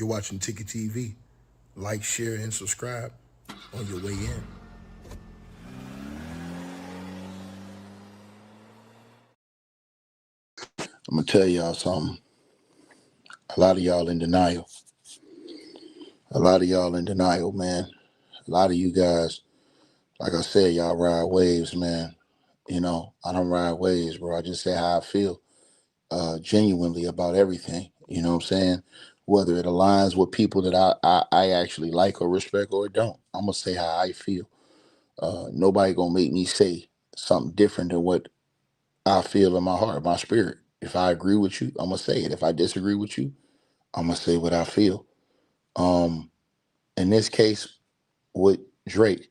You're watching Ticket TV. Like, share, and subscribe on your way in. I'm gonna tell y'all something. A lot of y'all in denial. A lot of y'all in denial, man. A lot of you guys, like I said, y'all ride waves, man. I don't ride waves, bro. I just say how I feel, genuinely about everything. You know what I'm saying? Whether it aligns with people that I actually like or respect or don't, I'm gonna say how I feel. Nobody gonna make me say something different than what I feel in my heart, my spirit. If I agree with you, I'm gonna say it. If I disagree with you, I'm gonna say what I feel. Um, in this case with Drake,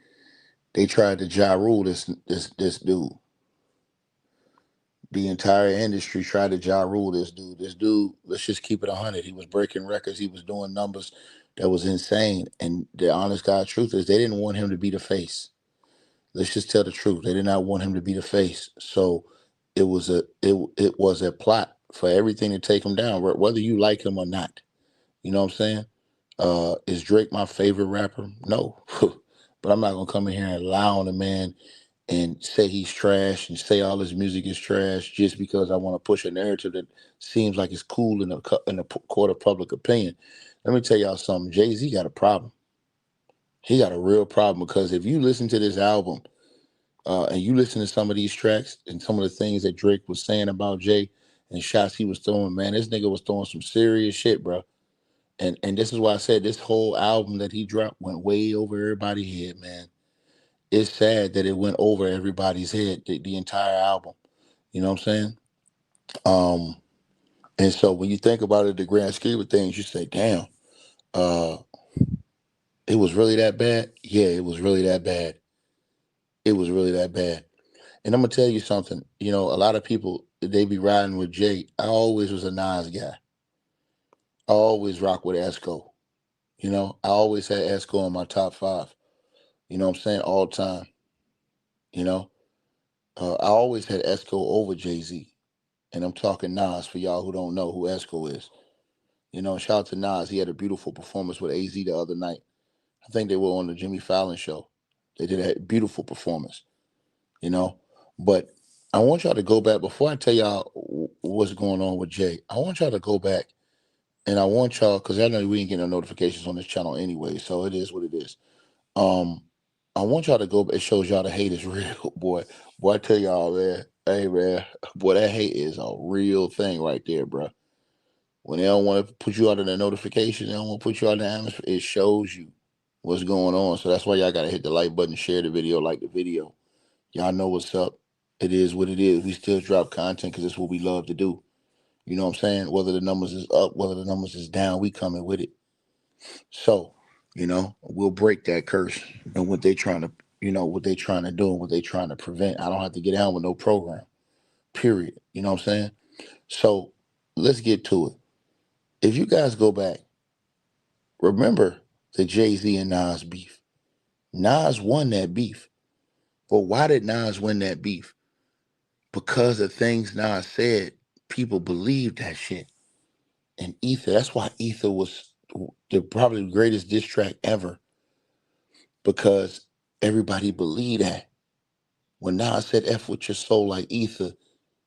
they tried to ja rule this dude. The entire industry tried to ja rule this dude. This dude, let's just keep it 100. He was breaking records. He was doing numbers that was insane. And the honest God truth is, they didn't want him to be the face. Let's just tell the truth. They did not want him to be the face. So it was a plot for everything to take him down, whether you like him or not. You know what I'm saying? Is Drake my favorite rapper? No. But I'm not gonna come in here and lie on a man and say he's trash and say all his music is trash just because I want to push a narrative that seems like it's cool in the court of public opinion. Let me tell y'all something. Jay-Z got a problem. He got a real problem because if you listen to this album, and you listen to some of these tracks and some of the things that Drake was saying about Jay and shots he was throwing, man, this nigga was throwing some serious shit, bro. And this is why I said this whole album that he dropped went way over everybody's head, man. It's sad that it went over everybody's head, the entire album. You know what I'm saying? Um, and so when you think about it, the grand scheme of things, you say, damn, uh, it was really that bad? Yeah, it was really that bad. It was really that bad. And I'm gonna tell you something. A lot of people they be riding with Jay. I always was a Nas guy. I always rock with Esco. I always had Esco in my top five. You know what I'm saying? All time. You know, I always had Esco over Jay Z. And I'm talking Nas for y'all who don't know who Esco is. Shout out to Nas. He had a beautiful performance with AZ the other night. I think they were on the Jimmy Fallon show. They did a beautiful performance. You know, but I want y'all to go back before I tell y'all what's going on with Jay. I want y'all to go back and I want y'all because I know we ain't getting no notifications on this channel anyway, so it is what it is. Um, I want y'all to go. It shows y'all the hate is real, boy. Boy, I tell y'all, man. Hey, man, boy, that hate is a real thing right there, bro. When they don't want to put you out in the notification, they don't want to put you out in the atmosphere. It shows you what's going on. So that's why y'all gotta hit the like button, share the video, like the video. Y'all know what's up. It is what it is. We still drop content because it's what we love to do. You know what I'm saying? Whether the numbers is up, whether the numbers is down, we coming with it. So, we'll break that curse and what they trying to, what they trying to do and what they trying to prevent. I don't have to get down with no program. Period. You know what I'm saying? So let's get to it. If you guys go back, remember the Jay-Z and Nas beef. Nas won that beef. But why did Nas win that beef? Because of things Nas said, people believed that shit. And Ether, that's why Ether was probably the greatest diss track ever. Because everybody believed that. When Nas said F with your soul like Ether,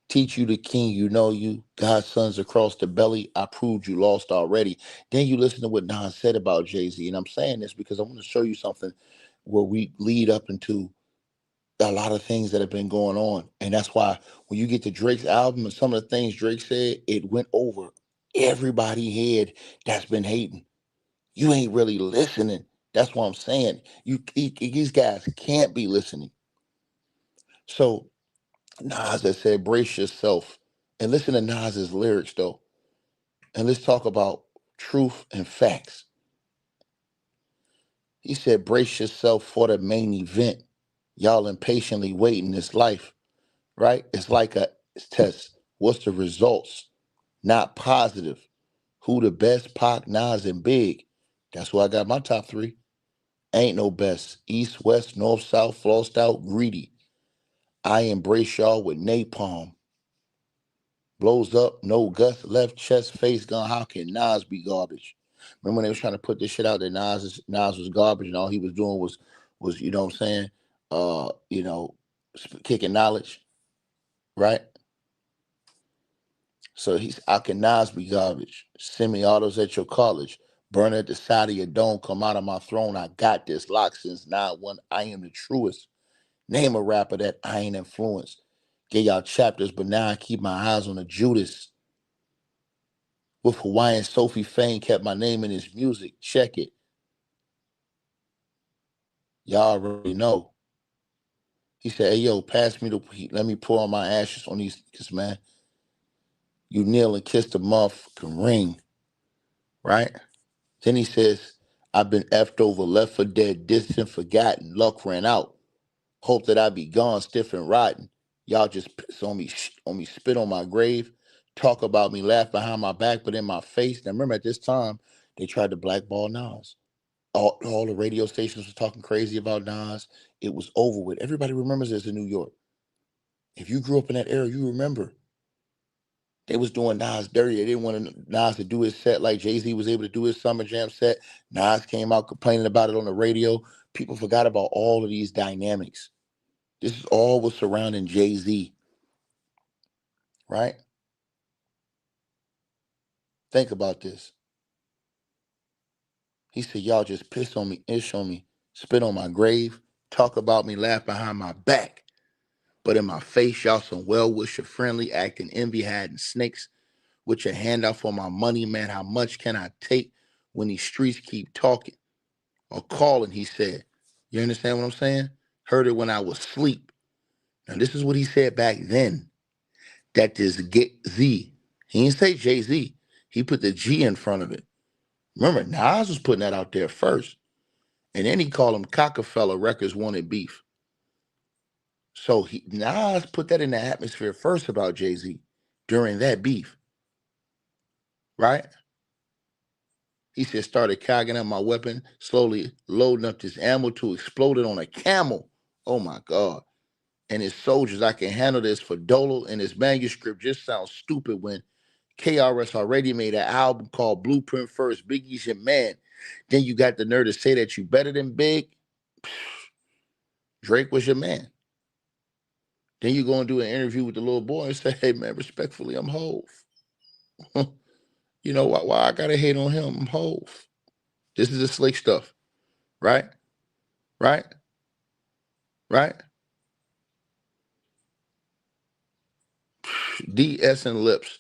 teach you the king, you know you, God's sons across the belly, I proved you lost already. Then you listen to what Nas said about Jay-Z. And I'm saying this because I want to show you something where we lead up into a lot of things that have been going on. And that's why when you get to Drake's album and some of the things Drake said, it went over everybody head that's been hating. You ain't really listening. That's what I'm saying. These guys can't be listening. So Nas has said, brace yourself. And listen to Nas's lyrics though. And let's talk about truth and facts. He said, brace yourself for the main event. Y'all impatiently waiting this life, right? It's like a test. What's the results? Not positive. Who the best? Pac, Nas, and Big. That's why I got my top three. Ain't no best. East, west, north, south, flossed out, greedy. I embrace y'all with napalm. Blows up, no guts, left chest, face gun. How can Nas be garbage? Remember when they was trying to put this shit out that Nas was garbage and all he was doing was you know what I'm saying, kicking knowledge, right? So I can Nas be garbage. Semi-autos at your college. Burn at the side of your dome. Come out of my throne. I got this. Locked since 9-1. I am the truest. Name a rapper that I ain't influenced. Get y'all chapters, but now I keep my eyes on the Judas. With Hawaiian Sophie Fane kept my name in his music. Check it. Y'all already know. He said, hey, yo, pass me the heat. Let me pour on my ashes on these niggas, man. You kneel and kiss the motherfucking ring, right? Then he says, I've been effed over, left for dead, distant, forgotten. Luck ran out. Hope that I be gone, stiff and rotten. Y'all just piss on me, spit on my grave, talk about me, laugh behind my back, but in my face. Now remember, at this time, they tried to blackball Nas. All the radio stations were talking crazy about Nas. It was over with. Everybody remembers this in New York. If you grew up in that era, you remember. They was doing Nas dirty. They didn't want Nas to do his set like Jay-Z was able to do his Summer Jam set. Nas came out complaining about it on the radio. People forgot about all of these dynamics. This is all was surrounding Jay-Z, right? Think about this. He said, y'all just piss on me, ish on me, spit on my grave, talk about me, laugh behind my back. But in my face, y'all some well-wisher, friendly, acting envy, hiding snakes with your hand out for my money, man. How much can I take when these streets keep talking or calling, he said. You understand what I'm saying? Heard it when I was asleep. Now, this is what he said back then. That is get Z. He didn't say Jay-Z. He put the G in front of it. Remember, Nas was putting that out there first. And then he called him Cockefeller Records wanted beef. So Nas put that in the atmosphere first about Jay-Z during that beef. Right? He said, started cogging up my weapon, slowly loading up this ammo to explode it on a camel. Oh my God. And his soldiers, I can handle this for Dolo, and his manuscript just sounds stupid when KRS already made an album called Blueprint First. Biggie's your man. Then you got the nerve to say that you better than Big. Drake was your man. Then you go and do an interview with the little boy and say, hey man, respectfully, I'm Hove. You know why I gotta hate on him? I'm Hove. This is the slick stuff. Right? Right? Right? DS and Lips.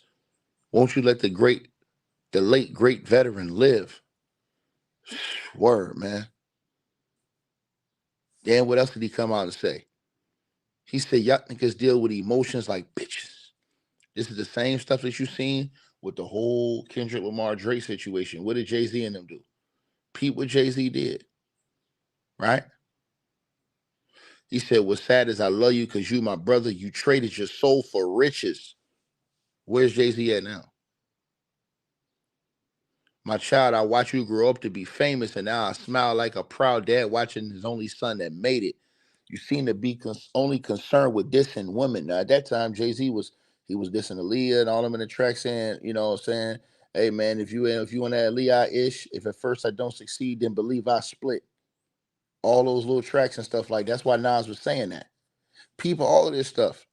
Won't you let the late great veteran live? Word, man. Then what else did he come out and say? He said, y'all niggas deal with emotions like bitches. This is the same stuff that you seen with the whole Kendrick Lamar Drake situation. What did Jay-Z and them do? Peep what Jay-Z did. Right? He said, what's sad is I love you because you my brother. You traded your soul for riches. Where's Jay-Z at now? My child, I watch you grow up to be famous, and now I smile like a proud dad watching his only son that made it. You seem to be only concerned with dissing women. Now, at that time, Jay-Z was dissing Aaliyah and all them in the track saying, you know what I'm saying, hey man, if you want that Aaliyah-ish, if at first I don't succeed, then believe I split. All those little tracks and stuff like that's why Nas was saying that. People, all of this stuff.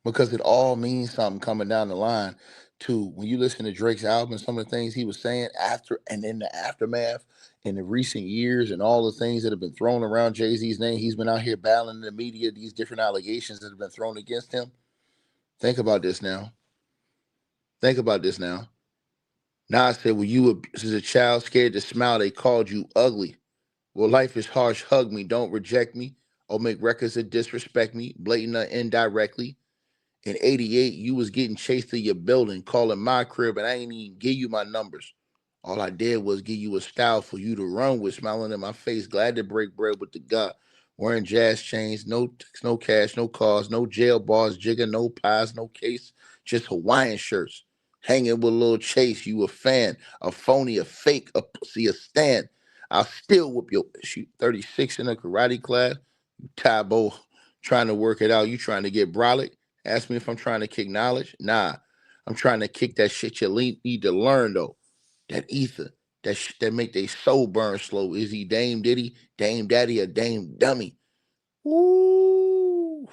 Because it all means something coming down the line to when you listen to Drake's album, some of the things he was saying after and in the aftermath in the recent years and all the things that have been thrown around Jay-Z's name. He's been out here battling in the media, these different allegations that have been thrown against him. Think about this now. Think about this now. Nas said, well, you were as a child scared to smile, they called you ugly. Well, life is harsh, hug me, don't reject me, or make records that disrespect me, blatant or indirectly. In 88, you was getting chased to your building, calling my crib, and I ain't even give you my numbers. All I did was give you a style for you to run with, smiling in my face, glad to break bread with the God. Wearing jazz chains, no cash, no cars, no jail bars, jigger, no pies, no case, just Hawaiian shirts. Hanging with Lil Chase, you a fan, a phony, a fake, a pussy, a stand. I'll still whoop your shoot 36 in a karate class. Tybo trying to work it out. You trying to get brolic. Ask me if I'm trying to kick knowledge. Nah, I'm trying to kick that shit you need to learn, though. That ether. that make they soul burn slow. Is he Dame Diddy, Dame Daddy, or Dame Dummy? Ooh.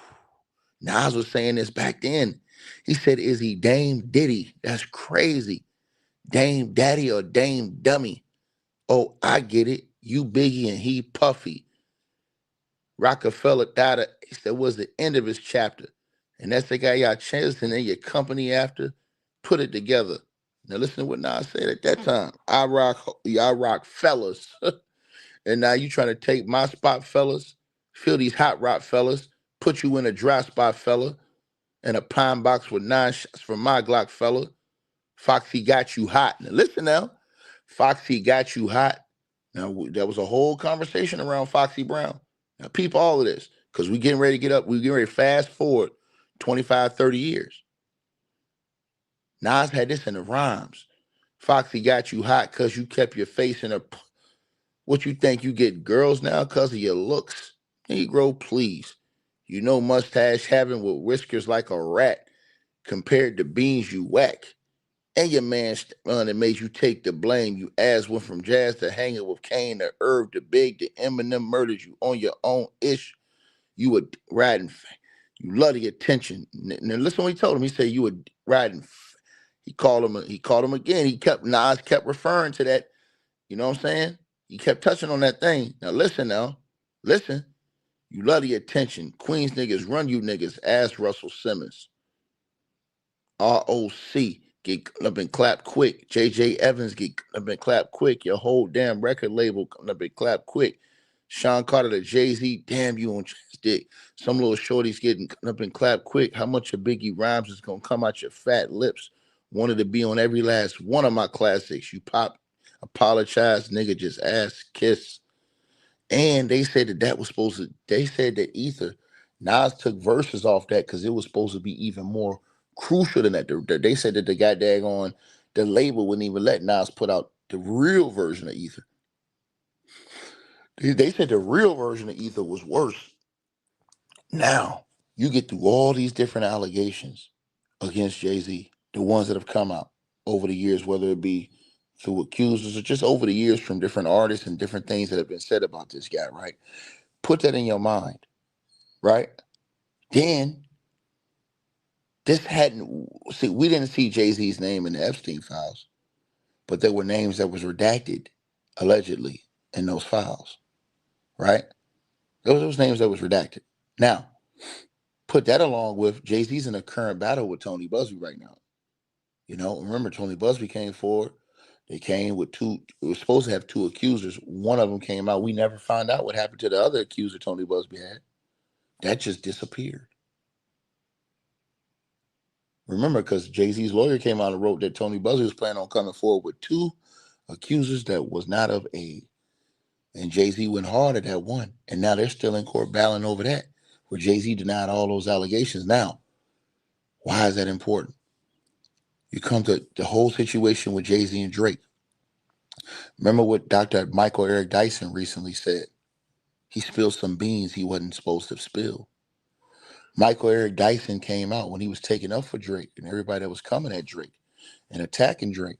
Nas was saying this back then. He said, is he Dame Diddy? That's crazy. Dame Daddy or Dame Dummy? Oh, I get it. You Biggie and he Puffy. Rockefeller died. He said was the end of his chapter. And that's the guy y'all chasing and then your company after. Put it together. Now listen to what Nas said at that time. I rock fellas. And now you trying to take my spot, fellas. Feel these hot rock fellas. Put you in a dry spot, fella. And a pine box with 9 shots from my Glock, fella. Foxy got you hot. Now listen now. Foxy got you hot. Now there was a whole conversation around Foxy Brown. Now peep all of this. Because we getting ready to get up. We getting ready to fast forward 25, 30 years. Nas had this in the rhymes. Foxy got you hot because you kept your face in a... What you think you get girls now because of your looks? Negro, please. You know mustache having with whiskers like a rat compared to beans you whack. And your man that made you take the blame. You ass went from jazz to hanging with Kane to Irv to Big to Eminem murdered you on your own ish. You were riding. You love the attention. Now listen what he told him. He said you were riding. He called him again. Nas kept referring to that. You know what I'm saying? He kept touching on that thing. Now listen now. Listen. You love the attention. Queens niggas run you niggas. Ask Russell Simmons. ROC get up and clap quick. JJ Evans get up and clap quick. Your whole damn record label up and clap quick. Sean Carter to Jay-Z, damn you on dick. Some little shorties getting up and clap quick. How much of Biggie rhymes is gonna come out your fat lips? Wanted to be on every last one of my classics. You pop, apologize, nigga, just ask, kiss. And they said that was supposed to, they said that Ether, Nas took verses off that because it was supposed to be even more crucial than that. They said that the guy daggone, the label wouldn't even let Nas put out the real version of Ether. They said the real version of Ether was worse. Now, you get through all these different allegations against Jay-Z, the ones that have come out over the years, whether it be through accusers or just over the years from different artists and different things that have been said about this guy, right? Put that in your mind, right? Then, we didn't see Jay-Z's name in the Epstein files, but there were names that was redacted, allegedly, in those files, right? Those names that was redacted. Now, put that along with Jay-Z's in a current battle with Tony Busby right now. You know, remember Tony Busby came forward. They came with it was supposed to have 2 accusers. One of them came out. We never found out what happened to the other accuser Tony Busby had. That just disappeared. Remember, because Jay-Z's lawyer came out and wrote that Tony Busby was planning on coming forward with 2 accusers that was not of age. And Jay-Z went hard at that one. And now they're still in court battling over that, where Jay-Z denied all those allegations. Now, why is that important? You come to the whole situation with Jay-Z and Drake. Remember what Dr. Michael Eric Dyson recently said? He spilled some beans he wasn't supposed to spill. Michael Eric Dyson came out when he was taking up for Drake and everybody that was coming at Drake and attacking Drake.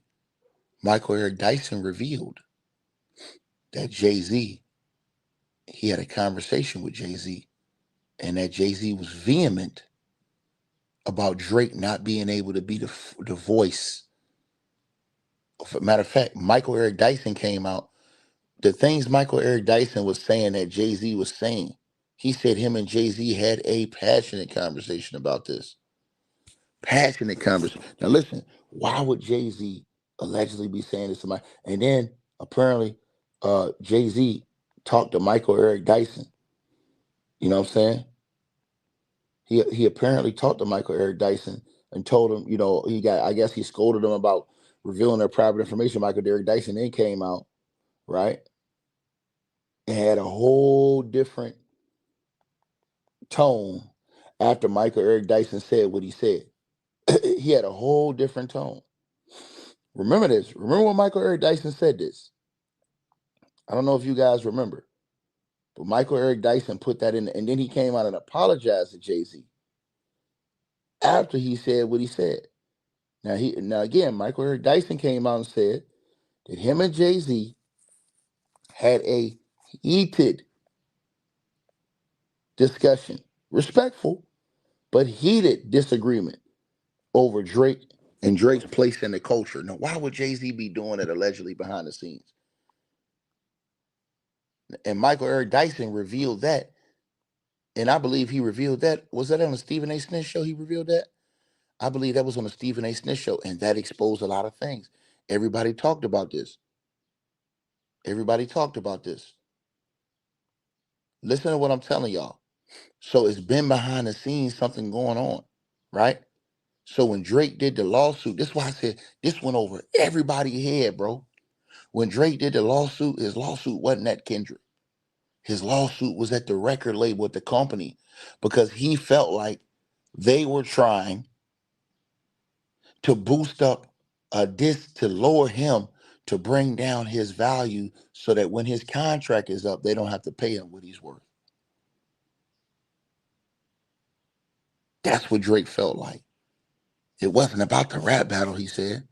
Michael Eric Dyson revealed that Jay-Z, he had a conversation with Jay-Z, and that Jay-Z was vehement about Drake not being able to be the voice. Matter of fact, Michael Eric Dyson came out. The things Michael Eric Dyson was saying that Jay-Z was saying, he said him and Jay-Z had a passionate conversation about this. Passionate conversation. Now listen, why would Jay-Z allegedly be saying this to Mike? And then apparently Jay-Z talked to Michael Eric Dyson. You know what I'm saying? He apparently talked to Michael Eric Dyson and told him, you know, I guess he scolded him about revealing their private information. Michael Eric Dyson then came out, right? And had a whole different tone after Michael Eric Dyson said what he said. He had a whole different tone. Remember this. Remember when Michael Eric Dyson said this? I don't know if you guys remember, but Michael Eric Dyson put that in, and then he came out and apologized to Jay-Z after he said what he said. Now again, Michael Eric Dyson came out and said that him and Jay-Z had a heated discussion, respectful, but heated disagreement over Drake and Drake's place in the culture. Now, why would Jay-Z be doing it allegedly behind the scenes? And Michael Eric Dyson revealed that, and I believe he revealed that. Was that on the Stephen A. Smith show he revealed that? I believe that was on the Stephen A. Smith show, and that exposed a lot of things. Everybody talked about this. Everybody talked about this. Listen to what I'm telling y'all. So it's been behind the scenes something going on, right? So when Drake did the lawsuit, this is why I said this went over everybody's head, bro. When Drake did the lawsuit, his lawsuit wasn't at Kendrick. His lawsuit was at the record label at the company because he felt like they were trying to boost up a disc to lower him to bring down his value so that when his contract is up, they don't have to pay him what he's worth. That's what Drake felt like. It wasn't about the rap battle, he said.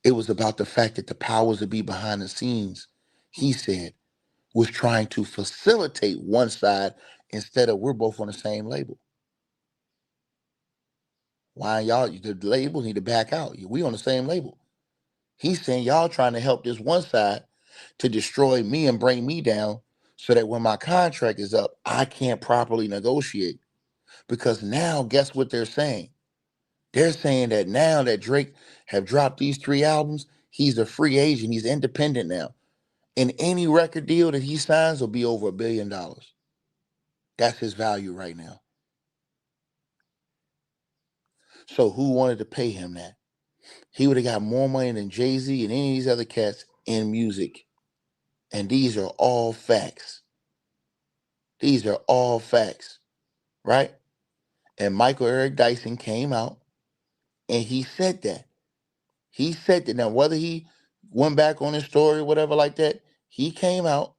It was about the fact that the powers that be behind the scenes, he said, was trying to facilitate one side instead of we're both on the same label. Why y'all, the labels need to back out. We on the same label. He's saying y'all trying to help this one side to destroy me and bring me down so that when my contract is up, I can't properly negotiate. Because now, guess what they're saying? They're saying that now that Drake have dropped these 3 albums, he's a free agent. He's independent now. And any record deal that he signs will be over $1 billion. That's his value right now. So who wanted to pay him that? He would have got more money than Jay-Z and any of these other cats in music. And these are all facts. These are all facts, right? And Michael Eric Dyson came out and he said that. He said that. Now, whether he went back on his story or whatever like that, he came out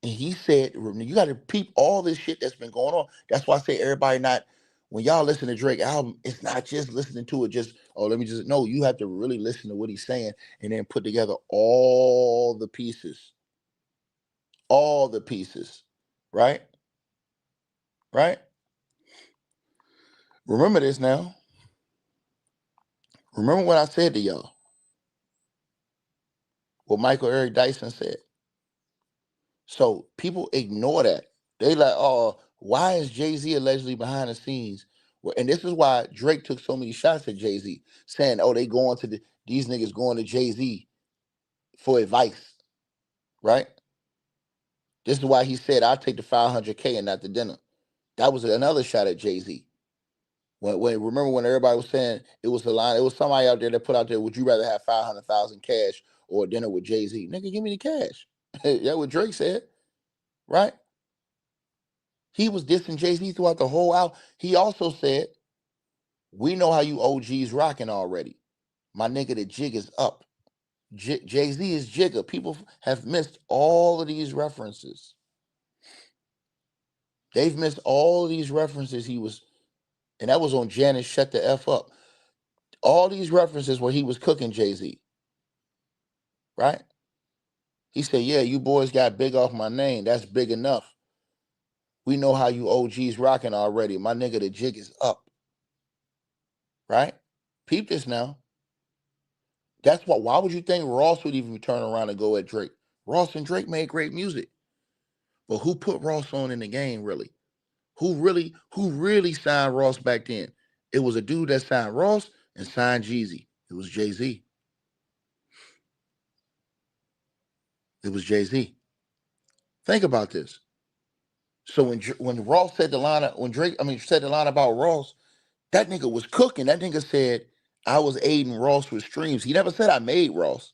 and he said, you got to peep all this shit that's been going on. That's why I say everybody not, when y'all listen to Drake album, it's not just listening to it just, oh, let me just, no, you have to really listen to what he's saying and then put together all the pieces. All the pieces, right? Right? Remember this now. Remember what I said to y'all. What Michael Eric Dyson said. So people ignore that. They like, oh, why is Jay-Z allegedly behind the scenes? Well, and this is why Drake took so many shots at Jay-Z, saying, oh, they going to these niggas going to Jay-Z for advice, right? This is why he said, I'll take the $500K and not the dinner. That was another shot at Jay-Z. When remember when everybody was saying it was the line, it was somebody out there that put out there, would you rather have 500,000 cash or a dinner with Jay-Z? Nigga, give me the cash. That's what Drake said, right? He was dissing Jay-Z throughout the whole album. He also said, we know how you OGs rocking already. My nigga, the jig is up. Jay-Z is Jigga. People have missed all of these references. They've missed all of these references and that was on Janet Shut the F Up. All these references where he was cooking Jay-Z, right? He said, yeah, you boys got big off my name. That's big enough. We know how you OGs rocking already. My nigga, the jig is up. Right? Peep this now. That's why would you think Ross would even turn around and go at Drake? Ross and Drake made great music. But who put Ross on in the game, really? Who really signed Ross back then? It was a dude that signed Ross and signed Jeezy. It was Jay-Z. It was Jay-Z. Think about this. So when Ross said the line, said the line about Ross, that nigga was cooking. That nigga said, I was aiding Ross with streams. He never said I made Ross.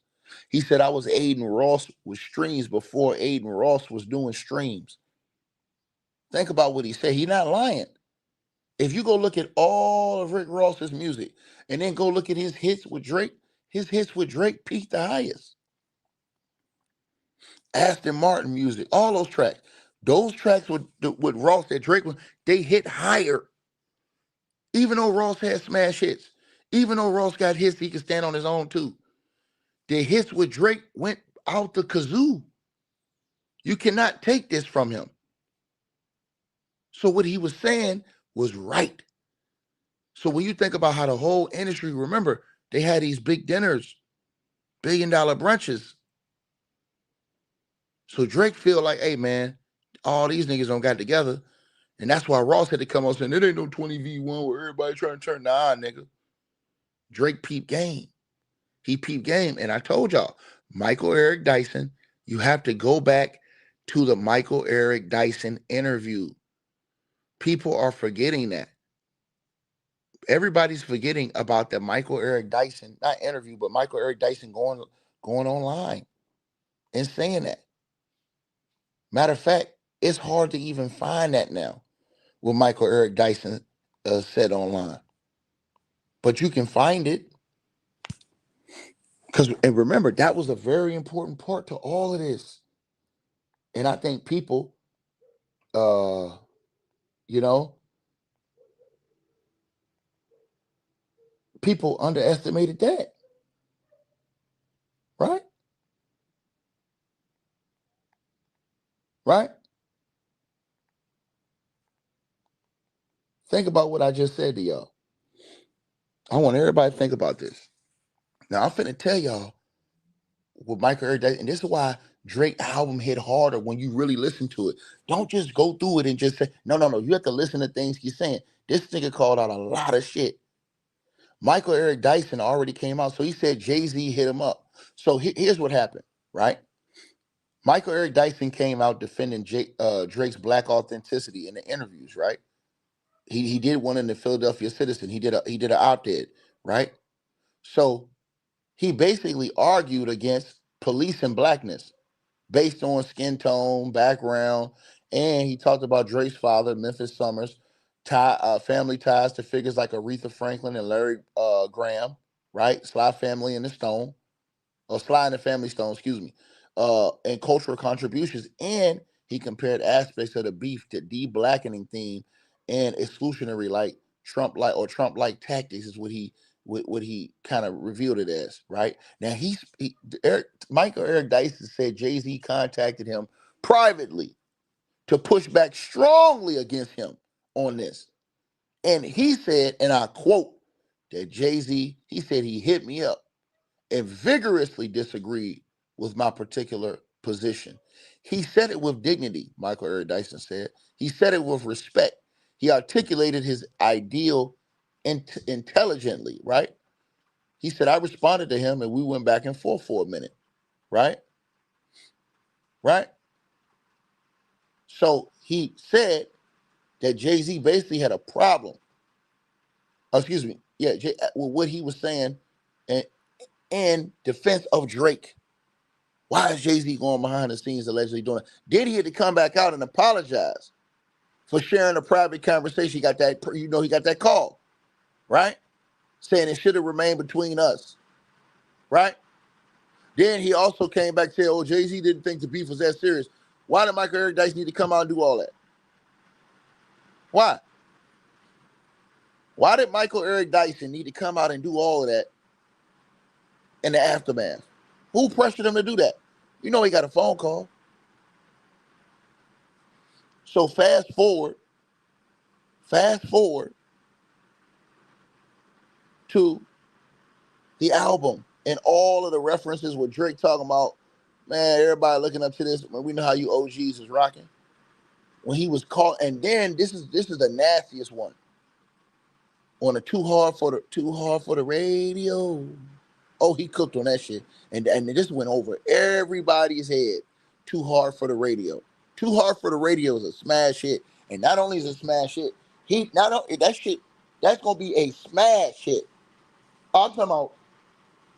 He said I was aiding Ross with streams before Aiden Ross was doing streams. Think about what he said. He's not lying. If you go look at all of Rick Ross's music and then go look at his hits with Drake peaked the highest. Aston Martin music, all those tracks. Those tracks with Ross that Drake was, they hit higher. Even though Ross had smash hits. Even though Ross got hits, he could stand on his own too. The hits with Drake went out the kazoo. You cannot take this from him. So what he was saying was right. So when you think about how the whole industry, remember, they had these big dinners, $1 billion brunches. So Drake feel like, hey man, all these niggas don't got together. And that's why Ross had to come out saying, it ain't no 20v1 where everybody trying to turn. Nah, nigga. Drake peep game. He peep game. And I told y'all, Michael Eric Dyson, you have to go back to the Michael Eric Dyson interview. People are forgetting that. Everybody's forgetting about the Michael Eric Dyson, not interview, but Michael Eric Dyson going online and saying that. Matter of fact, it's hard to even find that now, what Michael Eric Dyson said online. But you can find it. And remember, that was a very important part to all of this. And I think people, people underestimated that. Right? Right? Think about what I just said to y'all. I want everybody to think about this. Now, I'm finna tell y'all with Michael Eric Dyson, and this is why Drake album hit harder when you really listen to it. Don't just go through it and just say, no. You have to listen to things he's saying. This nigga called out a lot of shit. Michael Eric Dyson already came out, so he said Jay-Z hit him up. So here's what happened, right? Michael Eric Dyson came out defending Drake's black authenticity in the interviews, right? He did one in the Philadelphia Citizen. He did an op-ed, right? So he basically argued against policing blackness based on skin tone, background, and he talked about Drake's father, Memphis Summers, family ties to figures like Aretha Franklin and Larry Graham, right? Sly Family and the Stone, or Sly and the Family Stone, excuse me, and cultural contributions. And he compared aspects of the beef to de-blackening theme and exclusionary like Trump-like tactics is what he kind of revealed it as, right? Now Michael Eric Dyson said Jay-Z contacted him privately to push back strongly against him on this. And he said, and I quote, that Jay-Z, he said he hit me up and vigorously disagreed with my particular position. He said it with dignity, Michael Eric Dyson said. He said it with respect. He articulated his ideal intelligently, right? He said, I responded to him and we went back and forth for a minute, right? Right? So he said that Jay-Z basically had a problem. Excuse me. Yeah, with what he was saying in defense of Drake. Why is Jay-Z going behind the scenes allegedly doing it? Then he had to come back out and apologize for sharing a private conversation. He got that call, right? Saying it should have remained between us, right? Then he also came back and said, oh, Jay-Z didn't think the beef was that serious. Why did Michael Eric Dyson need to come out and do all that? Why? Why did Michael Eric Dyson need to come out and do all of that in the aftermath? Who pressured him to do that? You know he got a phone call. So fast forward to the album and all of the references with Drake talking about, man, everybody looking up to this. We know how you OGs is rocking. When he was called, and then this is the nastiest one. On the too hard for the radio. Oh, he cooked on that shit. And this went over everybody's head. Too hard for the radio. Too hard for the radio is a smash hit. And not only is it a smash hit, that's gonna be a smash hit. I'm talking about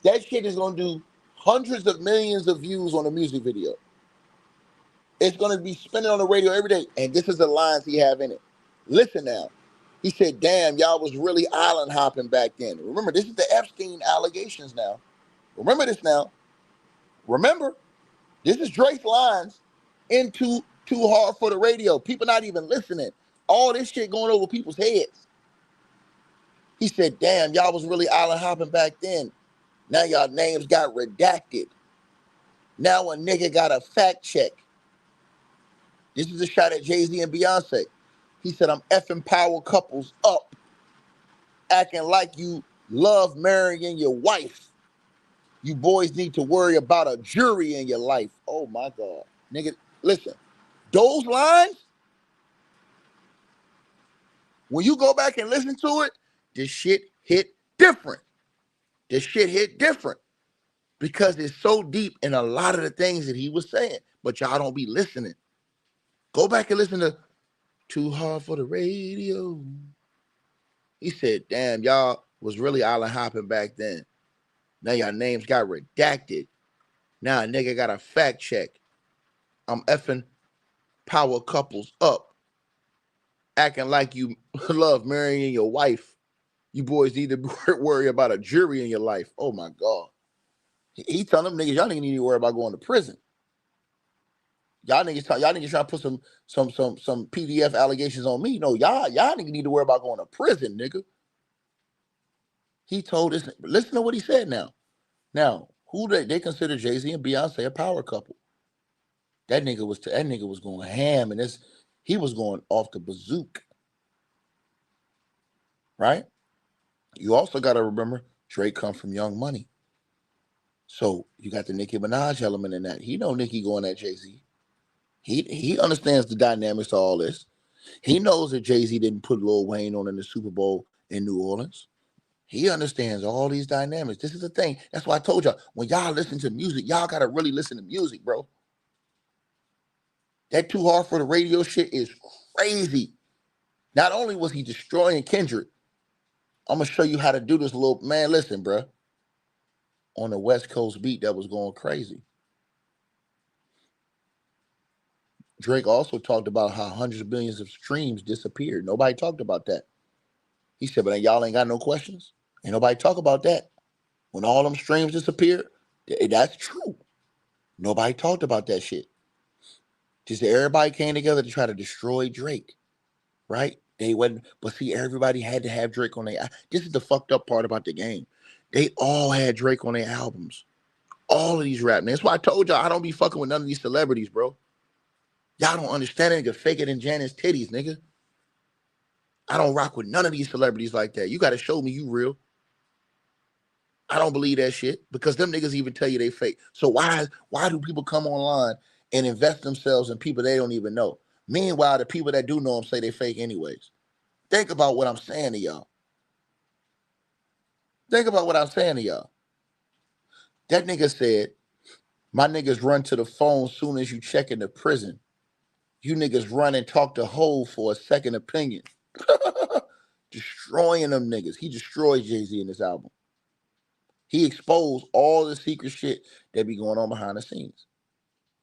that shit is gonna do hundreds of millions of views on a music video. It's gonna be spinning on the radio every day. And this is the lines he have in it. Listen now. He said, damn, y'all was really island hopping back then. Remember, this is the Epstein allegations now. Remember this now. Remember, this is Drake's lines into Too Hard for the Radio. People not even listening. All this shit going over people's heads. He said, damn, y'all was really island hopping back then. Now y'all names got redacted. Now a nigga got a fact check. This is a shot at Jay-Z and Beyonce. He said, I'm effing power couples up, acting like you love marrying your wife. You boys need to worry about a jury in your life. Oh my God. Nigga, listen, those lines, when you go back and listen to it, this shit hit different. This shit hit different because it's so deep in a lot of the things that he was saying, but y'all don't be listening. Go back and listen to Too Hard for the Radio. He said, damn, y'all was really island hopping back then. Now y'all names got redacted. Now a nigga got a fact check. I'm effing power couples up, acting like you love marrying your wife. You boys need to worry about a jury in your life. Oh my God. He telling them niggas, y'all niggas need to worry about going to prison. Y'all niggas trying to put some PDF allegations on me. No, y'all niggas need to worry about going to prison, nigga. He told us, listen to what he said now. Now, who they consider Jay-Z and Beyonce a power couple. That nigga was going ham, and he was going off the bazooka. Right? You also got to remember Drake come from Young Money. So you got the Nicki Minaj element in that. He know Nicki going at Jay-Z. He understands the dynamics to all this. He knows that Jay-Z didn't put Lil Wayne on in the Super Bowl in New Orleans. He understands all these dynamics. This is the thing. That's why I told y'all, when y'all listen to music, y'all got to really listen to music, bro. That Too Hard for the Radio shit is crazy. Not only was he destroying Kendrick, I'm going to show you how to do this little, man, listen, bro. On the West Coast beat that was going crazy. Drake also talked about how hundreds of millions of streams disappeared. Nobody talked about that. He said, but y'all ain't got no questions. Ain't nobody talk about that. When all them streams disappeared, that's true. Nobody talked about that shit. Just everybody came together to try to destroy Drake, right? They wasn't, but see, everybody had to have Drake on their. This is the fucked up part about the game. They all had Drake on their albums. All of these rap. That's why I told y'all I don't be fucking with none of these celebrities, bro. Y'all don't understand it. Nigga, fake it in Janet's titties, nigga. I don't rock with none of these celebrities like that. You got to show me you real. I don't believe that shit because them niggas even tell you they fake. So why do people come online and invest themselves in people they don't even know? Meanwhile, the people that do know them say they fake anyways. Think about what I'm saying to y'all. Think about what I'm saying to y'all. That nigga said, my niggas run to the phone soon as you check into prison. You niggas run and talk to Hov for a second opinion. Destroying them niggas. He destroyed Jay-Z in this album. He exposed all the secret shit that be going on behind the scenes.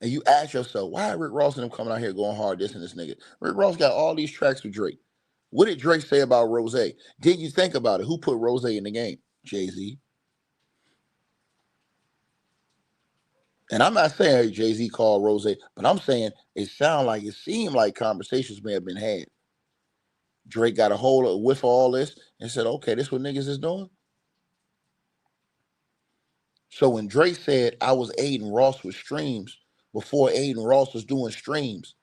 And you ask yourself, why Rick Ross and them coming out here going hard dissing this nigga? Rick Ross got all these tracks with Drake. What did Drake say about Rose? Did you think about it? Who put Rose in the game? Jay-Z. And I'm not saying Jay-Z called Rose, but I'm saying it seemed like conversations may have been had. Drake got a whiff of all this and said, okay, this what niggas is doing? So when Drake said, I was aiding Ross with streams before Aiden Ross was doing streams,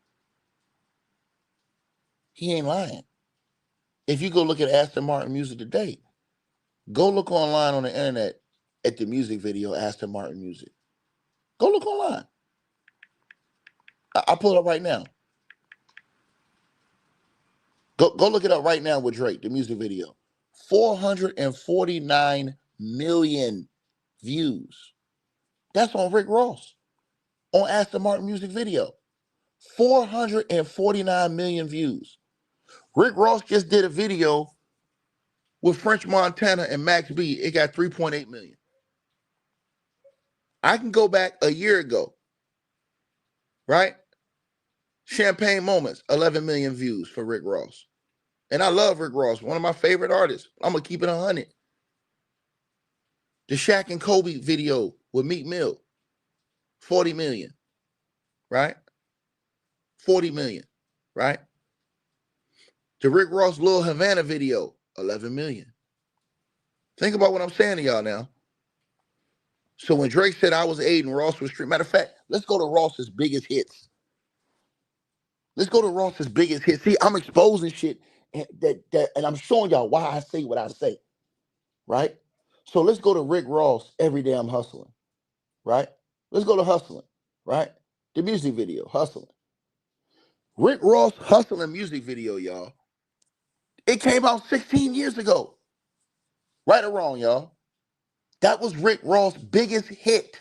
he ain't lying. If you go look at Aston Martin music today, go look online on the internet at the music video, Aston Martin music. Go look online. I'll pull it up right now. Go look it up right now with Drake, the music video. 449 million views. That's on Rick Ross on Aston Martin music video. 449 million views. Rick Ross just did a video with French Montana and Max B. It got 3.8 million. I can go back a year ago, right? Champagne Moments, 11 million views for Rick Ross. And I love Rick Ross, one of my favorite artists. I'm going to keep it 100. The Shaq and Kobe video with Meek Mill, 40 million, right? 40 million, right? The Rick Ross Lil Havana video, 11 million. Think about what I'm saying to y'all now. So when Drake said I was Aiden, Ross was stream. Matter of fact, let's go to Ross's biggest hits. Let's go to Ross's biggest hits. See, I'm exposing shit and I'm showing y'all why I say what I say, right? So let's go to Rick Ross, Every Day I'm Hustling, right? Let's go to Hustling, right? The music video, Hustling. Rick Ross Hustling music video, y'all. It came out 16 years ago. Right or wrong, y'all? That was Rick Ross' biggest hit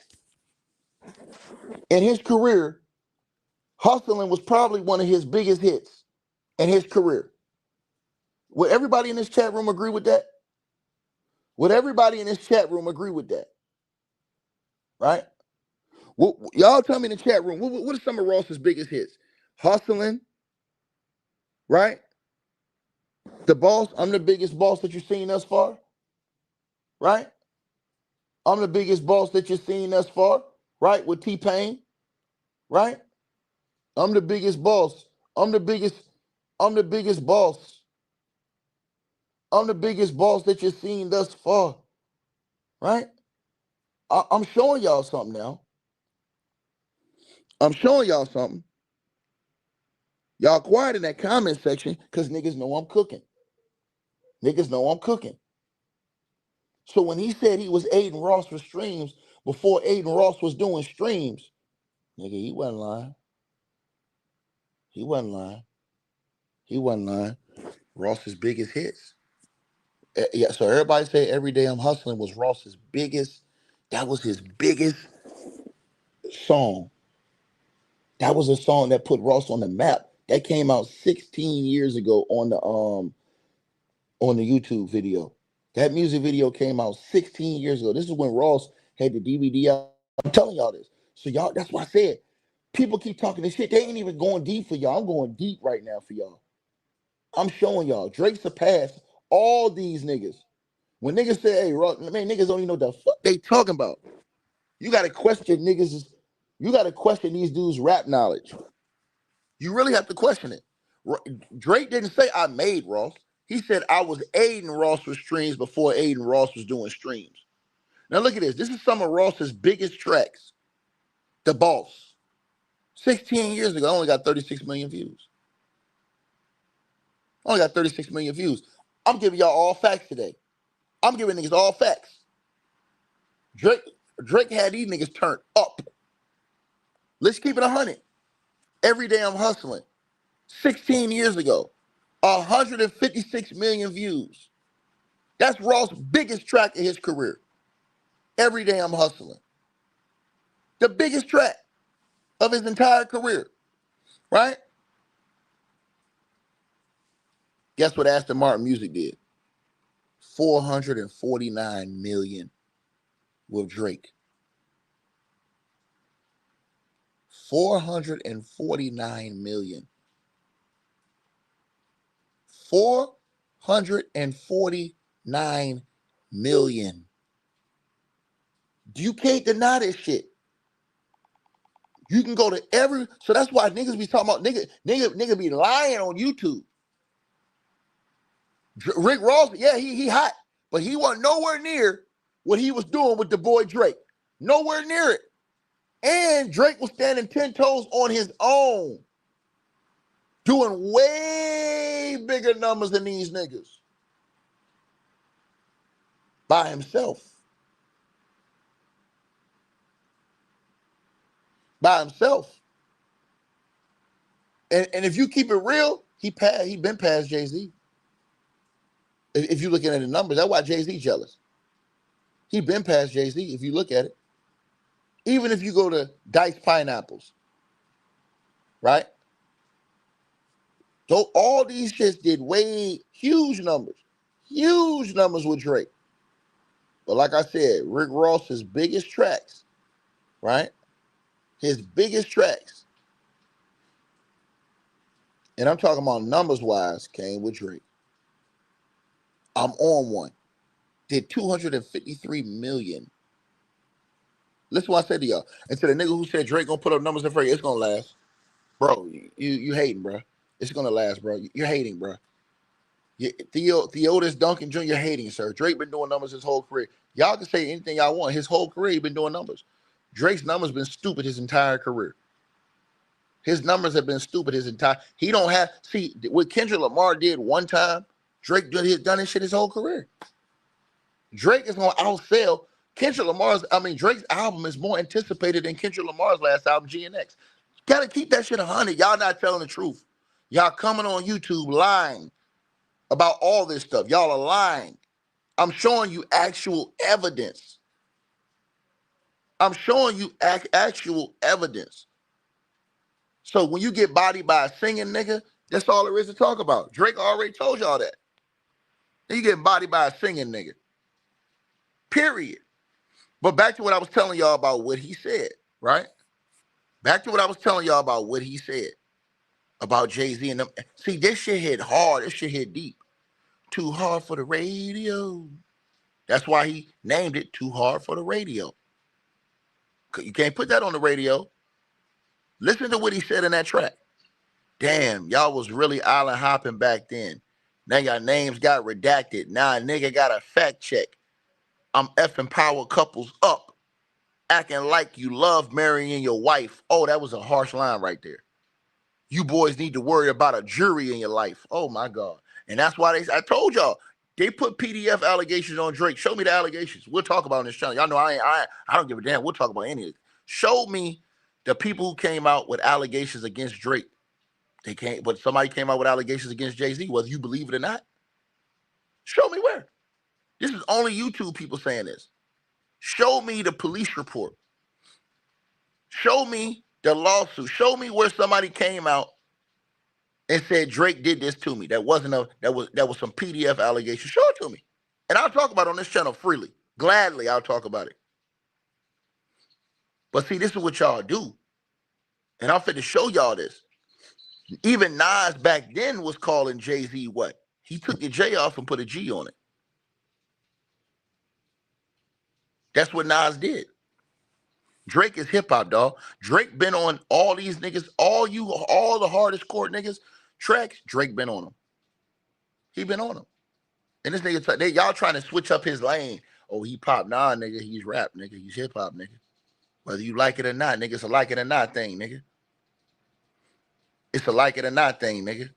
in his career. Hustling was probably one of his biggest hits in his career. Would everybody in this chat room agree with that? Would everybody in this chat room agree with that? Right? Y'all tell me in the chat room, what are some of Ross's biggest hits? Hustling, right? The Boss, I'm the biggest boss that you've seen thus far, right? I'm the biggest boss that you've seen thus far, right? With T-Pain, right? I'm the biggest boss. I'm the biggest boss. I'm the biggest boss that you've seen thus far, right? I'm showing y'all something now. I'm showing y'all something. Y'all quiet in that comment section because niggas know I'm cooking. Niggas know I'm cooking. So when he said he was Aiden Ross for streams before Aiden Ross was doing streams, nigga, he wasn't lying. He wasn't lying. He wasn't lying. Ross's biggest hits. Yeah, so everybody say Every Day I'm Hustling was Ross's biggest. That was his biggest song. That was a song that put Ross on the map. That came out 16 years ago on the YouTube video. That music video came out 16 years ago. This is when Ross had the DVD out. I'm telling y'all this. So y'all, that's why I said, people keep talking this shit. They ain't even going deep for y'all. I'm going deep right now for y'all. I'm showing y'all. Drake surpassed all these niggas. When niggas say, hey, Ross, man, niggas don't even know the fuck they talking about. You got to question niggas. You got to question these dudes' rap knowledge. You really have to question it. Drake didn't say I made Ross. He said I was Aiden Ross with streams before Aiden Ross was doing streams. Now look at this. This is some of Ross's biggest tracks. The Boss. 16 years ago, I only got 36 million views. I only got 36 million views. I'm giving y'all all facts today. I'm giving niggas all facts. Drake had these niggas turned up. Let's keep it 100. Every Day I'm Hustling. 16 years ago. 156 million views. That's Ross' biggest track in his career. Every Day I'm Hustling. The biggest track of his entire career. Right? Guess what Aston Martin Music did? 449 million with Drake. 449 million. 449 million. You can't deny this shit. You can go to so that's why niggas be talking about nigga be lying on YouTube. Rick Ross, yeah, he hot, but he wasn't nowhere near what he was doing with the boy Drake. Nowhere near it. And Drake was standing 10 toes on his own, doing way bigger numbers than these niggas by himself. By himself. And if you keep it real, he been past Jay-Z. If you're looking at the numbers, that's why Jay-Z jealous. He been past Jay-Z if you look at it. Even if you go to Diced Pineapples, right? So all these shits did huge numbers with Drake. But like I said, Rick Ross's biggest tracks, right? His biggest tracks, and I'm talking about numbers wise, came with Drake. I'm on one. Did 253 million. Listen what I said to y'all. And to the nigga who said Drake gonna put up numbers in front of you, it's gonna last. Bro, you hating, bro. It's gonna last, bro. You're hating, bro. Theodis Duncan Jr. hating, sir. Drake been doing numbers his whole career. Y'all can say anything y'all want. His whole career, he been doing numbers. Drake's numbers been stupid his entire career. His numbers have been stupid his entire. He don't have. See what Kendrick Lamar did one time. Drake done his shit his whole career. Drake is gonna outsell Kendrick Lamar's. I mean, Drake's album is more anticipated than Kendrick Lamar's last album, GNX. Gotta keep that shit 100. Y'all not telling the truth. Y'all coming on YouTube lying about all this stuff. Y'all are lying. I'm showing you actual evidence. I'm showing you actual evidence. So when you get bodied by a singing nigga, that's all there is to talk about. Drake already told y'all that. You getting bodied by a singing nigga. Period. But back to what I was telling y'all about what he said, right? Back to what I was telling y'all about what he said about Jay-Z and them. See, this shit hit hard. This shit hit deep. Too hard for the radio. That's why he named it Too Hard for the Radio. You can't put that on the radio. Listen to what he said in that track. Damn, y'all was really island hopping back then. Now y'all names got redacted. Now a nigga got a fact check. I'm effing power couples up. Acting like you love marrying your wife. Oh, that was a harsh line right there. You boys need to worry about a jury in your life. Oh my God. And that's why I told y'all, they put PDF allegations on Drake. Show me the allegations. We'll talk about it on this channel. Y'all know I don't give a damn. We'll talk about any of it. Show me the people who came out with allegations against Drake. They can't, but somebody came out with allegations against Jay-Z, whether you believe it or not. Show me where. This is only YouTube people saying this. Show me the police report. Show me the lawsuit. Show me where somebody came out and said Drake did this to me. That was some PDF allegations. Show it to me. And I'll talk about it on this channel freely. Gladly, I'll talk about it. But see, this is what y'all do. And I'm finna show y'all this. Even Nas back then was calling Jay-Z what? He took the J off and put a G on it. That's what Nas did. Drake is hip-hop, dog. Drake been on all these niggas, all the hardest core niggas tracks, Drake been on them. He been on them. And this nigga, y'all trying to switch up his lane. Oh, he pop. Nah, nigga, he's rap, nigga. He's hip-hop, nigga. Whether you like it or not, nigga, it's a like it or not thing, nigga. It's a like it or not thing, nigga.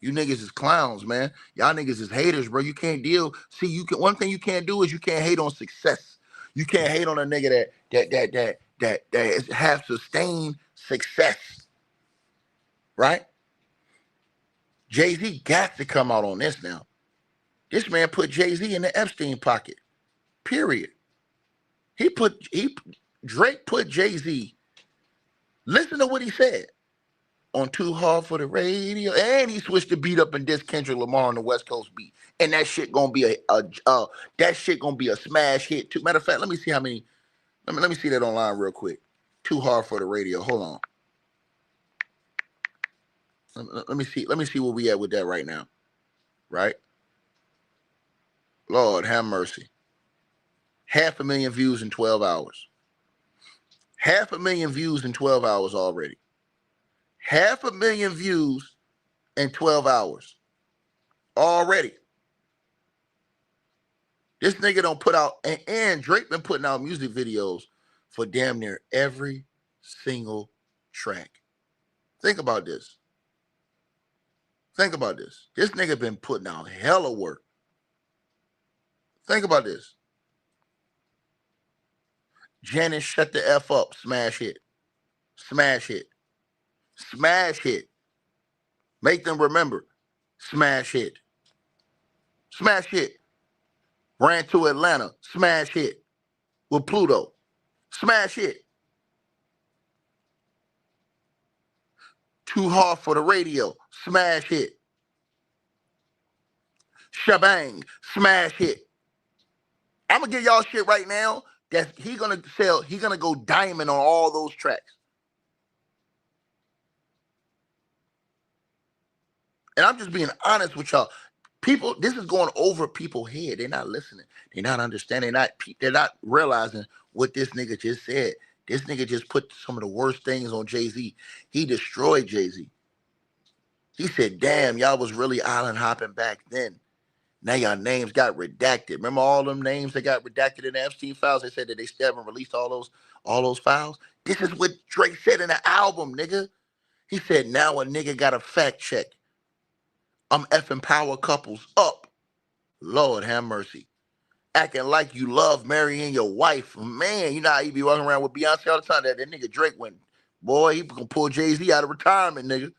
You niggas is clowns, man. Y'all niggas is haters, bro. You can't deal. See, one thing you can't do is you can't hate on success. You can't hate on a nigga that have sustained success. Right? Jay-Z got to come out on this now. This man put Jay-Z in the Epstein pocket. Period. Drake put Jay-Z. Listen to what he said on Too Hard for the Radio, and he switched the beat up and dissed Kendrick Lamar on the West Coast beat, and that shit gonna be a smash hit too. Matter of fact, let me see how many. Let me see that online real quick. Too Hard for the Radio. Hold on. Let me see where we at with that right now. Right? Lord have mercy. 500,000 views in 12 hours. 500,000 views in 12 hours already. 500,000 views in 12 hours already. This nigga don't put out, and Drake been putting out music videos for damn near every single track. Think about this. Think about this. This nigga been putting out hella work. Think about this. Janice, Shut the F Up, smash hit. Smash hit. Smash hit. Make Them Remember, smash hit. Smash hit. Ran to Atlanta, smash hit. With Pluto, smash hit. Too Hard for the Radio, smash hit. Shebang, smash hit. I'm gonna give y'all shit right now that he gonna go diamond on all those tracks. And I'm just being honest with y'all. People, this is going over people's head. They're not listening. They're not understanding. They're not realizing what this nigga just said. This nigga just put some of the worst things on Jay-Z. He destroyed Jay-Z. He said, damn, y'all was really island hopping back then. Now y'all names got redacted. Remember all them names that got redacted in the Epstein files? They said that they still haven't released all those files. This is what Drake said in the album, nigga. He said, now a nigga got a fact check. I'm effing power couples up. Lord have mercy. Acting like you love marrying your wife. Man, you know how you be walking around with Beyonce all the time. That nigga Drake went, boy, he gonna pull Jay-Z out of retirement, nigga.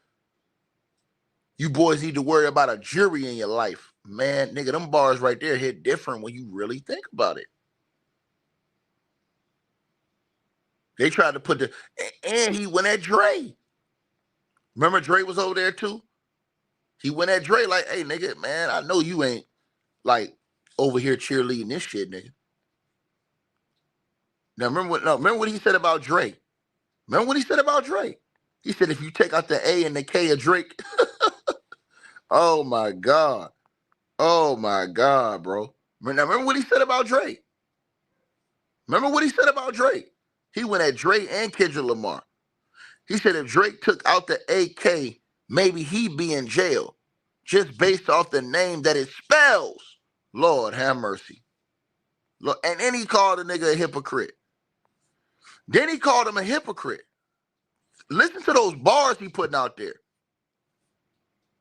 You boys need to worry about a jury in your life. Man, nigga, them bars right there hit different when you really think about it. They tried to put the, and he went at Dre. Remember Dre was over there too? He went at Dre like, hey, nigga, man, I know you ain't like over here cheerleading this shit, nigga. Now remember what he said about Drake. Remember what he said about Drake? He said if you take out the A and the K of Drake, oh my God. Oh my God, bro. Now remember what he said about Drake? Remember what he said about Drake? He went at Drake and Kendrick Lamar. He said if Drake took out the AK, maybe he'd be in jail. Just based off the name that it spells. Lord have mercy. Look, and then he called the nigga a hypocrite. Then he called him a hypocrite. Listen to those bars he putting out there.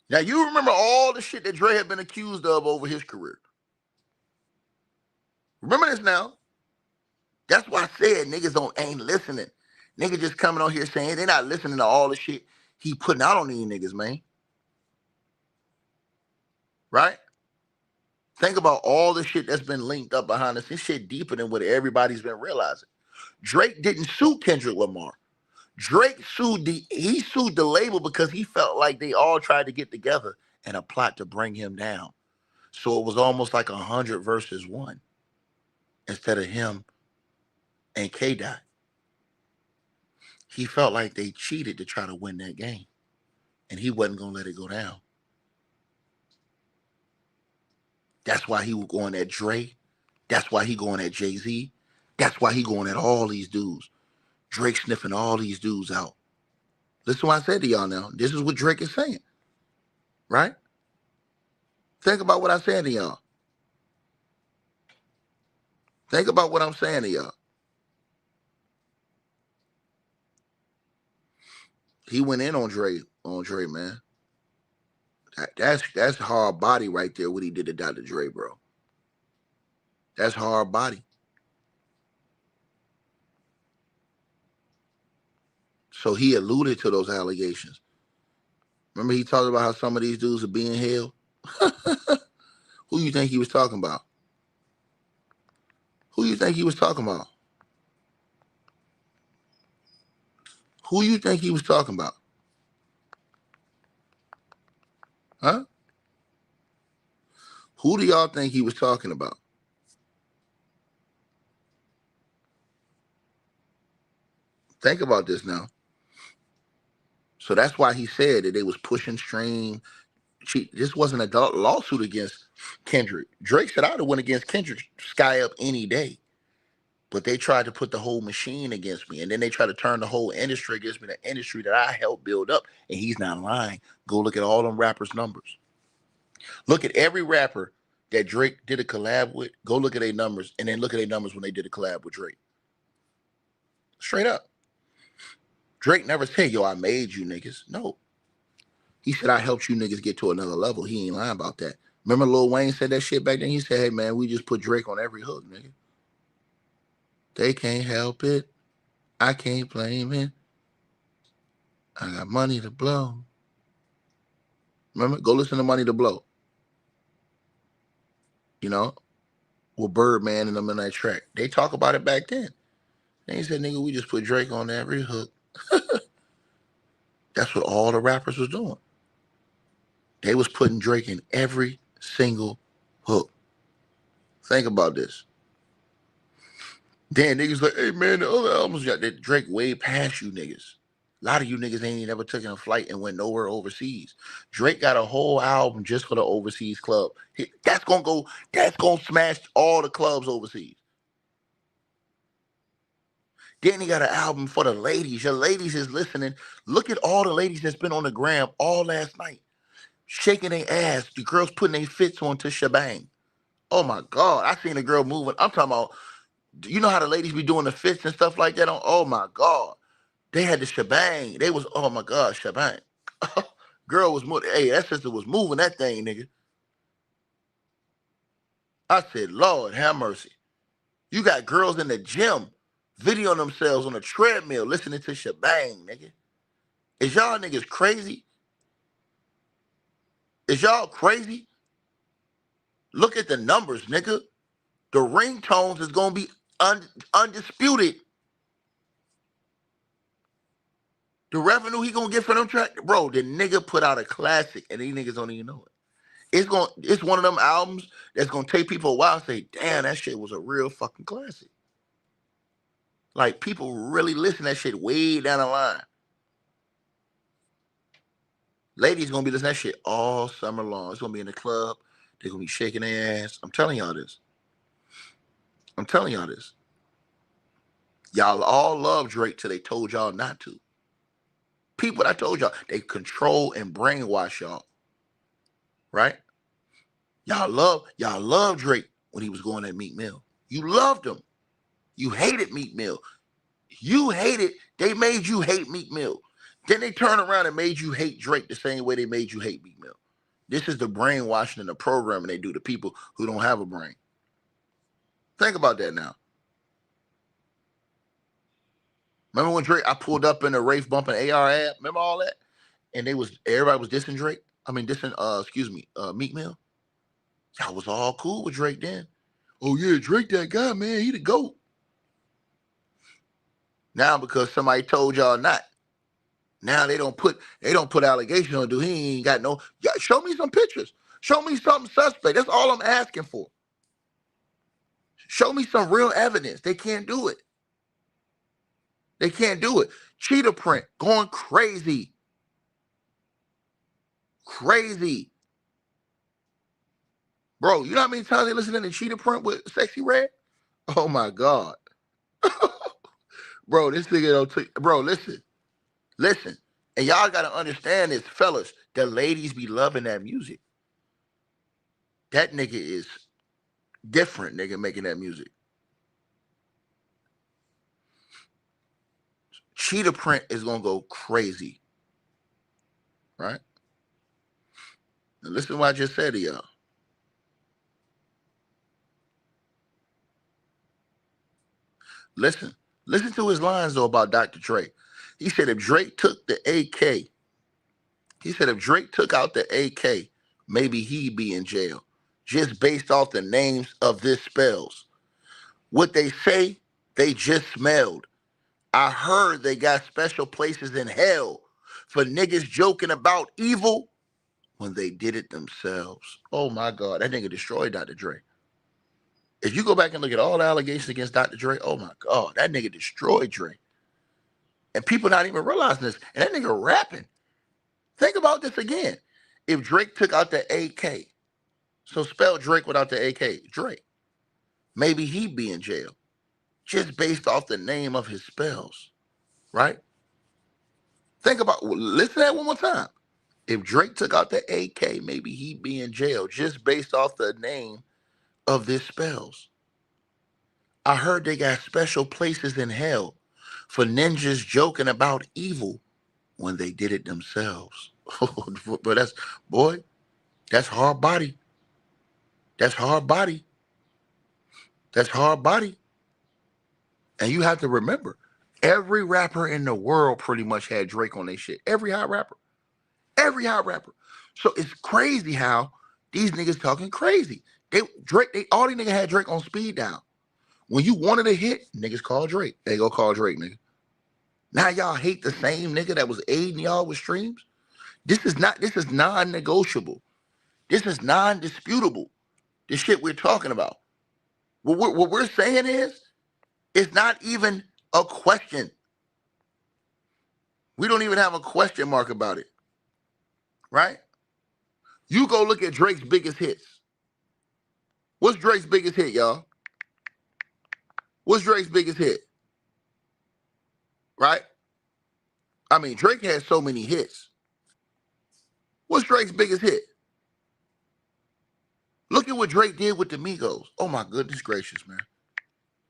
Now, you remember all the shit that Dre had been accused of over his career. Remember this now. That's why I said niggas ain't listening. Niggas just coming on here saying they're not listening to all the shit he putting out on these niggas, man. Right? Think about all the shit that's been linked up behind us. This shit deeper than what everybody's been realizing. Drake didn't sue Kendrick Lamar. Drake sued the label because he felt like they all tried to get together and a plot to bring him down. So it was almost like 100 versus 1 instead of him and K-Dot. He felt like they cheated to try to win that game, and he wasn't going to let it go down. That's why he was going at Dre. That's why he going at Jay-Z. That's why he going at all these dudes. Drake sniffing all these dudes out. Listen to what I said to y'all now. This is what Drake is saying. Right? Think about what I said to y'all. Think about what I'm saying to y'all. He went in on Dre, man. That's hard body right there, what he did to Dr. Dre, bro. That's hard body. So he alluded to those allegations. Remember he talked about how some of these dudes are being held? Who you think he was talking about? Who you think he was talking about? Who you think he was talking about? Huh? Who do y'all think he was talking about? Think about this now. So that's why he said that they was pushing stream. This wasn't a lawsuit against Kendrick. Drake said I'd have went against Kendrick sky up any day. But they tried to put the whole machine against me. And then they tried to turn the whole industry against me, the industry that I helped build up. And he's not lying. Go look at all them rappers' numbers. Look at every rapper that Drake did a collab with. Go look at their numbers. And then look at their numbers when they did a collab with Drake. Straight up. Drake never said, yo, I made you niggas. No. He said, I helped you niggas get to another level. He ain't lying about that. Remember Lil Wayne said that shit back then? He said, hey, man, we just put Drake on every hook, nigga. They can't help it. I can't blame it. I got money to blow. Remember? Go listen to Money to Blow. You know? With Birdman and them in that track. They talk about it back then. They said, nigga, we just put Drake on every hook. That's what all the rappers was doing. They was putting Drake in every single hook. Think about this. Then niggas like, hey man, the other albums got that Drake way past you niggas. A lot of you niggas ain't never taken a flight and went nowhere overseas. Drake got a whole album just for the overseas club. That's gonna smash all the clubs overseas. Then he got an album for the ladies. Your ladies is listening. Look at all the ladies that's been on the gram all last night. shaking their ass. The girls putting their fits on to shebang. Oh my God, I seen a girl moving. I'm talking about, you know how the ladies be doing the fits and stuff like that on? Oh my God. They had the shebang. They was, oh my God, shebang. Girl was moving. Hey, that sister was moving that thing, nigga. I said, Lord, have mercy. You got girls in the gym videoing themselves on a treadmill listening to shebang, nigga. Is y'all niggas crazy? Is y'all crazy? Look at the numbers, nigga. The ringtones is gonna be undisputed. The revenue he gonna get for them track, bro. The nigga put out a classic, and these niggas don't even know it. It's one of them albums that's gonna take people a while and say, damn, that shit was a real fucking classic. Like, people really listen to that shit way down the line. Ladies gonna be listening to that shit all summer long. It's gonna be in the club. They're gonna be shaking their ass. I'm telling y'all this. I'm telling y'all this. Y'all all love Drake till they told y'all not to. People, I told y'all, they control and brainwash y'all. Right? Y'all love Drake when he was going at Meek Mill. You loved him. You hated Meek Mill. They made you hate Meek Mill. Then they turned around and made you hate Drake the same way they made you hate Meek Mill. This is the brainwashing and the programming they do to people who don't have a brain. Think about that now. Remember when I pulled up in a Rafe bumping AR ad? Remember all that? And everybody was dissing Drake. I mean, Meek Mill. Y'all was all cool with Drake then. Oh yeah, Drake that guy, man, he the GOAT. Now because somebody told y'all not. Now they don't put allegations on dude. He ain't got no. Yeah, show me some pictures. Show me something suspect. That's all I'm asking for. Show me some real evidence. They can't do it. They can't do it. Cheetah Print going crazy. Crazy. Bro, you know how many times they listening to Cheetah Print with Sexy Red? Oh my God. Bro, this nigga don't take, bro, listen. And y'all gotta understand this, fellas. The ladies be loving that music. That nigga is different, nigga, making that music. Cheetah Print is gonna go crazy. Right? Now listen to what I just said to y'all. Listen to his lines though about Dr. Dre. He said if Drake took the AK, if Drake took out the AK, maybe he'd be in jail. Just based off the names of this spells. What they say, they just smelled. I heard they got special places in hell for niggas joking about evil when they did it themselves. Oh my God, that nigga destroyed Dr. Dre. If you go back and look at all the allegations against Dr. Dre, oh my God, that nigga destroyed Dre. And people not even realizing this. And that nigga rapping. Think about this again. If Drake took out the AK, so spell Drake without the AK, Drake, maybe he'd be in jail. Just based off the name of his spells, right? Listen to that one more time. If Drake took out the AK, maybe he'd be in jail just based off the name of this spells. I heard they got special places in hell for ninjas joking about evil when they did it themselves. But that's hard body. That's hard body. That's hard body. And you have to remember, every rapper in the world pretty much had Drake on their shit. Every hot rapper. So it's crazy how these niggas talking crazy. All these niggas had Drake on speed dial. When you wanted a hit, niggas call Drake. They go call Drake, nigga. Now y'all hate the same nigga that was aiding y'all with streams? This is non-negotiable. This is non-disputable. The shit we're talking about. What we're saying is, it's not even a question. We don't even have a question mark about it. Right? You go look at Drake's biggest hits. What's Drake's biggest hit, y'all? What's Drake's biggest hit? Right? I mean, Drake has so many hits. What's Drake's biggest hit? Look at what Drake did with the Migos. Oh my goodness gracious, man.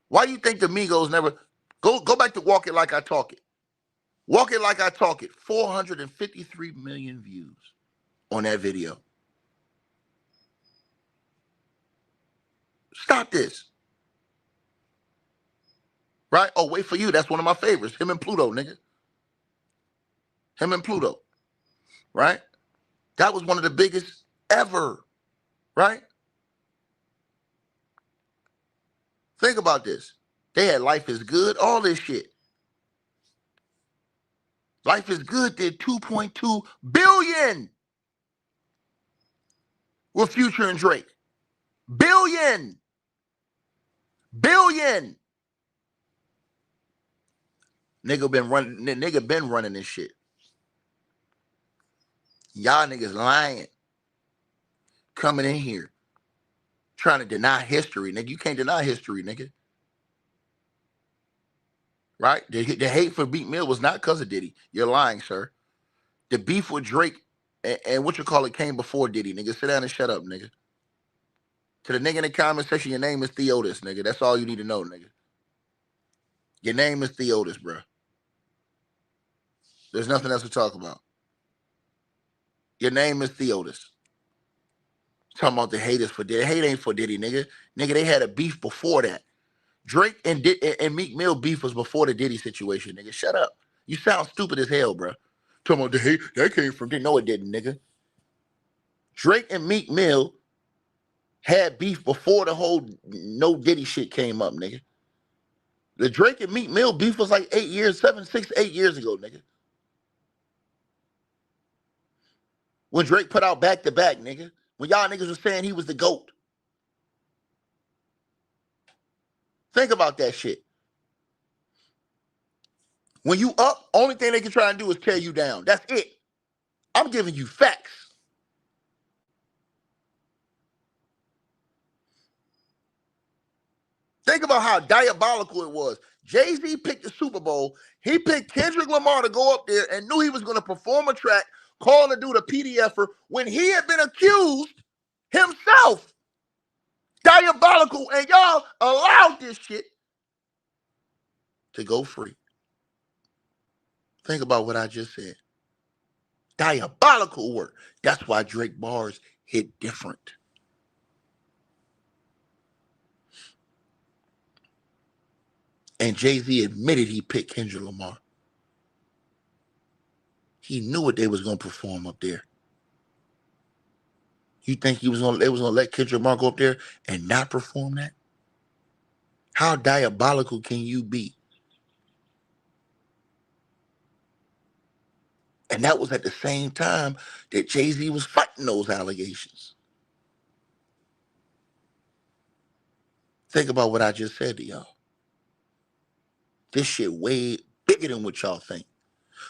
Why do you think the Migos never go back to Walk It Like I Talk It? Walk It Like I Talk It. 453 million views on that video. Stop this. Right? Oh, Wait For You. That's one of my favorites. Him and Pluto, nigga. Him and Pluto. Right? That was one of the biggest ever. Right? Think about this. They had Life Is Good, all this shit. Life Is Good did 2.2 billion with Future and Drake. Billion. Nigga been running this shit. Y'all niggas lying. Coming in here. Trying to deny history, nigga. You can't deny history, nigga. Right? The hate for Meek Mill was not because of Diddy. You're lying, sir. The beef with Drake and what you call it came before Diddy, nigga. Sit down and shut up, nigga. To the nigga in the comment section, your name is Theotis, nigga. That's all you need to know, nigga. Your name is Theotis, bro. There's nothing else to talk about. Your name is Theotis. Talking about the haters for Diddy. Hate ain't for Diddy, nigga. Nigga, they had a beef before that. Drake and Meek Mill beef was before the Diddy situation, nigga. Shut up. You sound stupid as hell, bro. Talking about the hate, that came from Diddy. No, it didn't, nigga. Drake and Meek Mill had beef before the whole no Diddy shit came up, nigga. The Drake and Meek Mill beef was like 8 years ago, nigga. When Drake put out Back to Back, nigga. When y'all niggas was saying he was the GOAT. Think about that shit. When you up, only thing they can try and do is tear you down. That's it. I'm giving you facts. Think about how diabolical it was. Jay-Z picked the Super Bowl. He picked Kendrick Lamar to go up there and knew he was going to perform a track, calling the dude a PDFer when he had been accused himself. Diabolical. And y'all allowed this shit to go free. Think about what I just said. Diabolical work. That's why Drake bars hit different. And Jay-Z admitted he picked Kendrick Lamar. He knew what they was going to perform up there. You think they was going to let Kendrick Lamar go up there and not perform that? How diabolical can you be? And that was at the same time that Jay-Z was fighting those allegations. Think about what I just said to y'all. This shit way bigger than what y'all think.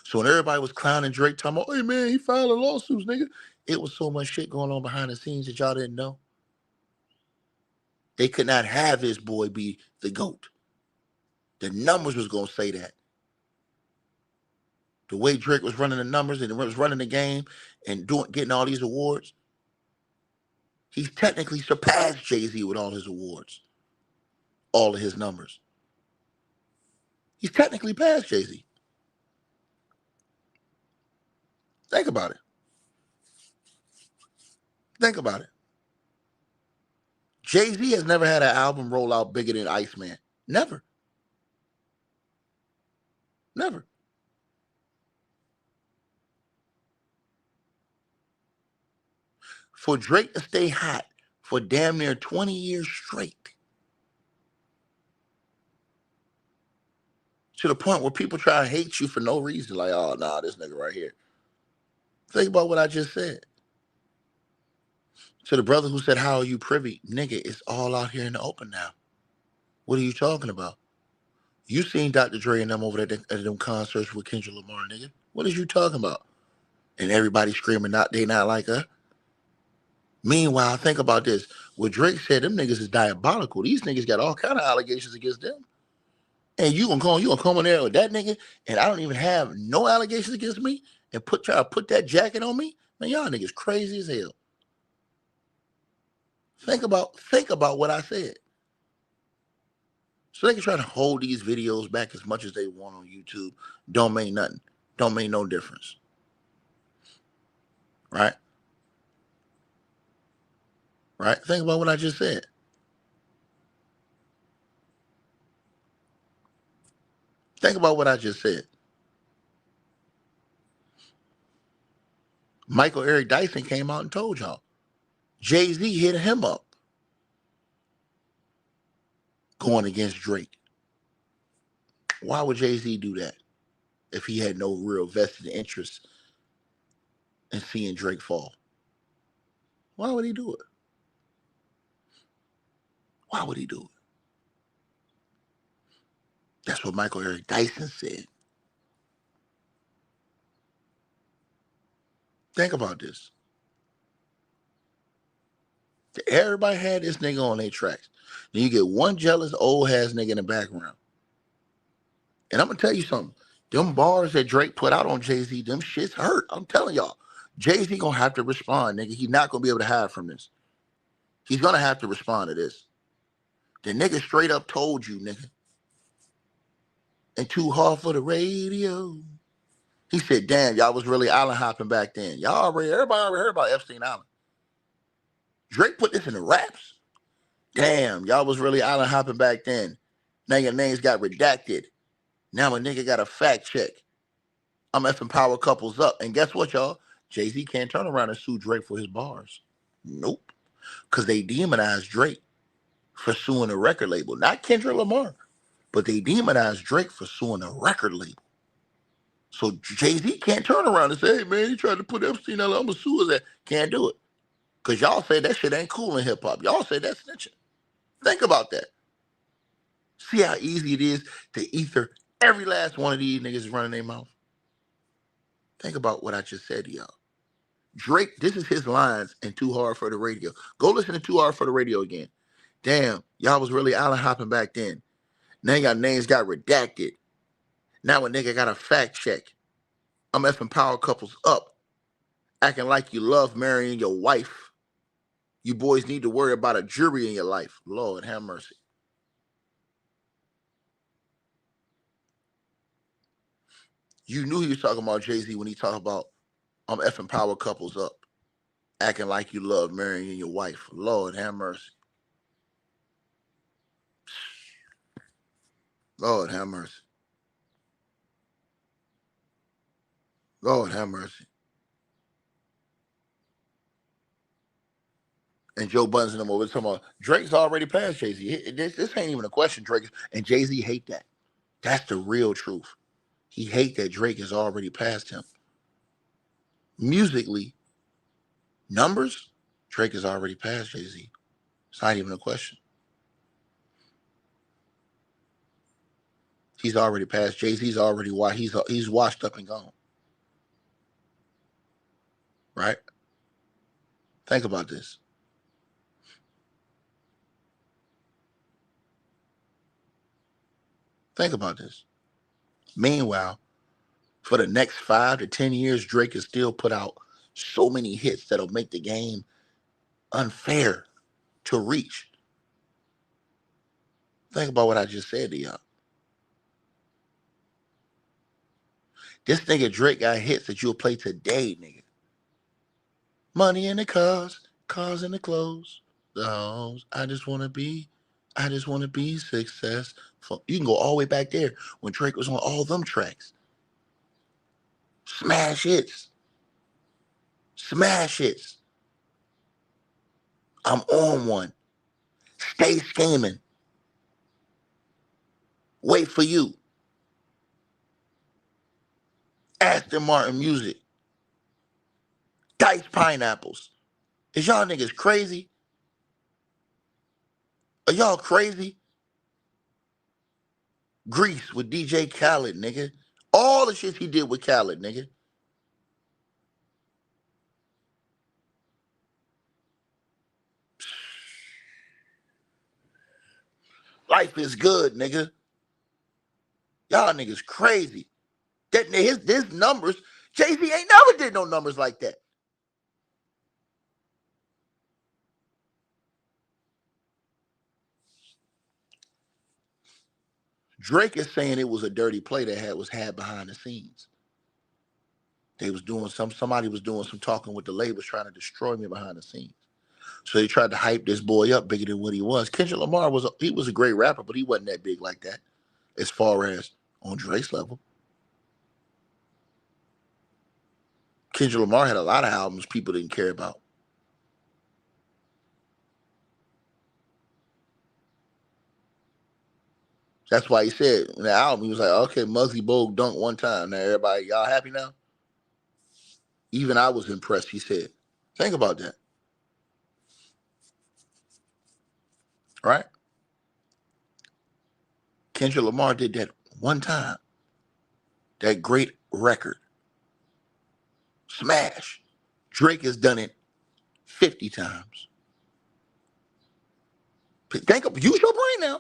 So when everybody was clowning Drake, talking about, hey man, he filing lawsuits, nigga. It was so much shit going on behind the scenes that y'all didn't know. They could not have his boy be the GOAT. The numbers was going to say that. The way Drake was running the numbers and was running the game and getting all these awards, he's technically surpassed Jay-Z with all his awards, all of his numbers. He's technically past Jay-Z. Think about it. Think about it. Jay-Z has never had an album roll out bigger than Iceman. Never. Never. For Drake to stay hot for damn near 20 years straight, to the point where people try to hate you for no reason, like, oh, nah, this nigga right here. Think about what I just said. To the brother who said, how are you privy? Nigga, it's all out here in the open now. What are you talking about? You seen Dr. Dre and them over there at them concerts with Kendrick Lamar, nigga. What is you talking about? And everybody screaming, they not like her. Meanwhile, think about this. What Drake said, them niggas is diabolical. These niggas got all kind of allegations against them. And you gonna come in there with that nigga, and I don't even have no allegations against me, and try to put that jacket on me? Man, y'all niggas crazy as hell. Think about what I said. So they can try to hold these videos back as much as they want on YouTube. Don't mean nothing. Don't make no difference. Right? Right? Think about what I just said. Think about what I just said. Michael Eric Dyson came out and told y'all. Jay-Z hit him up going against Drake. Why would Jay-Z do that if he had no real vested interest in seeing Drake fall? Why would he do it? Why would he do it? That's what Michael Eric Dyson said. Think about this. Everybody had this nigga on their tracks. Then you get one jealous old ass nigga in the background. And I'm gonna tell you something. Them bars that Drake put out on Jay-Z, them shits hurt. I'm telling y'all. Jay-Z gonna have to respond, nigga. He's not gonna be able to hide from this. He's gonna have to respond to this. The nigga straight up told you, nigga. And too hard for the radio. He said, damn, y'all was really island hopping back then. Everybody already heard about Epstein Island. Drake put this in the raps. Damn, y'all was really island hopping back then. Now your names got redacted. Now a nigga got a fact check. I'm effing power couples up. And guess what, y'all? Jay-Z can't turn around and sue Drake for his bars. Nope. Because they demonized Drake for suing a record label. Not Kendrick Lamar. But they demonized Drake for suing a record label. So Jay-Z can't turn around and say, hey, man, he tried to put Epstein out. I'm going to sue his ass. Can't do it. Because y'all say that shit ain't cool in hip-hop. Y'all say that's snitching. Think about that. See how easy it is to ether every last one of these niggas running their mouth? Think about what I just said to y'all. Drake, this is his lines in Too Hard for the Radio. Go listen to Too Hard for the Radio again. Damn, y'all was really island hopping back then. Now y'all names got redacted. Now a nigga got a fact check. I'm effing power couples up. Acting like you love marrying your wife. You boys need to worry about a jury in your life. Lord have mercy. You knew he was talking about Jay-Z when he talked about I'm effing power couples up. Acting like you love marrying your wife. Lord have mercy. Lord have mercy. Lord have mercy. And Joe Budden and them over talking about Drake's already past Jay-Z. This ain't even a question, Drake. And Jay-Z hate that. That's the real truth. He hate that Drake is already past him. Musically, numbers, Drake is already past Jay-Z. It's not even a question. He's already past Jay-Z's already he's washed up and gone. Right? Think about this. Think about this. Meanwhile, for the next 5 to 10 years, Drake has still put out so many hits that'll make the game unfair to reach. Think about what I just said to y'all. This nigga Drake got hits that you'll play today, nigga. Money in the cars in the clothes, the homes. I just want to be successful. You can go all the way back there when Drake was on all them tracks. Smash hits. Smash hits. I'm on one. Stay scheming. Wait for you. Aston Martin music. Diced pineapples. Is y'all niggas crazy? Are y'all crazy? Grease with DJ Khaled, nigga. All the shit he did with Khaled, nigga. Life is good, nigga. Y'all niggas crazy. His numbers, Jay-Z ain't never did no numbers like that. Drake is saying it was a dirty play that was had behind the scenes. They was doing somebody was doing some talking with the labels trying to destroy me behind the scenes. So they tried to hype this boy up bigger than what he was. Kendrick Lamar was a great rapper, but he wasn't that big like that as far as on Drake's level. Kendrick Lamar had a lot of albums people didn't care about. That's why he said in the album, he was like, okay, Muggsy Bogues dunked one time. Now everybody, y'all happy now? Even I was impressed, he said. Think about that. Right? Kendrick Lamar did that one time. That great record. Smash. Drake has done it 50 times. Use your brain now.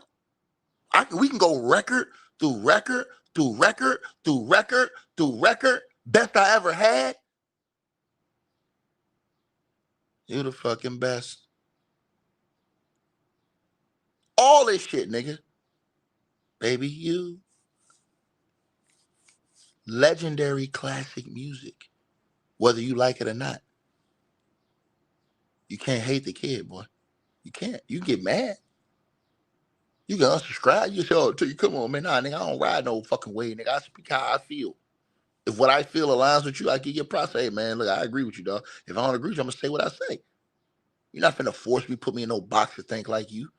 We can go record through record through record through record through record. Best I ever had. You the fucking best. All this shit, nigga. Baby, you. Legendary classic music. Whether you like it or not. You can't hate the kid, boy. You can't. You get mad. You can unsubscribe. You say, oh, come on, man. Nah, nigga, I don't ride no fucking way, nigga. I speak how I feel. If what I feel aligns with you, I give you a process. Hey, man, look, I agree with you, dog. If I don't agree with you, I'm going to say what I say. You're not finna force me, put me in no box to think like you.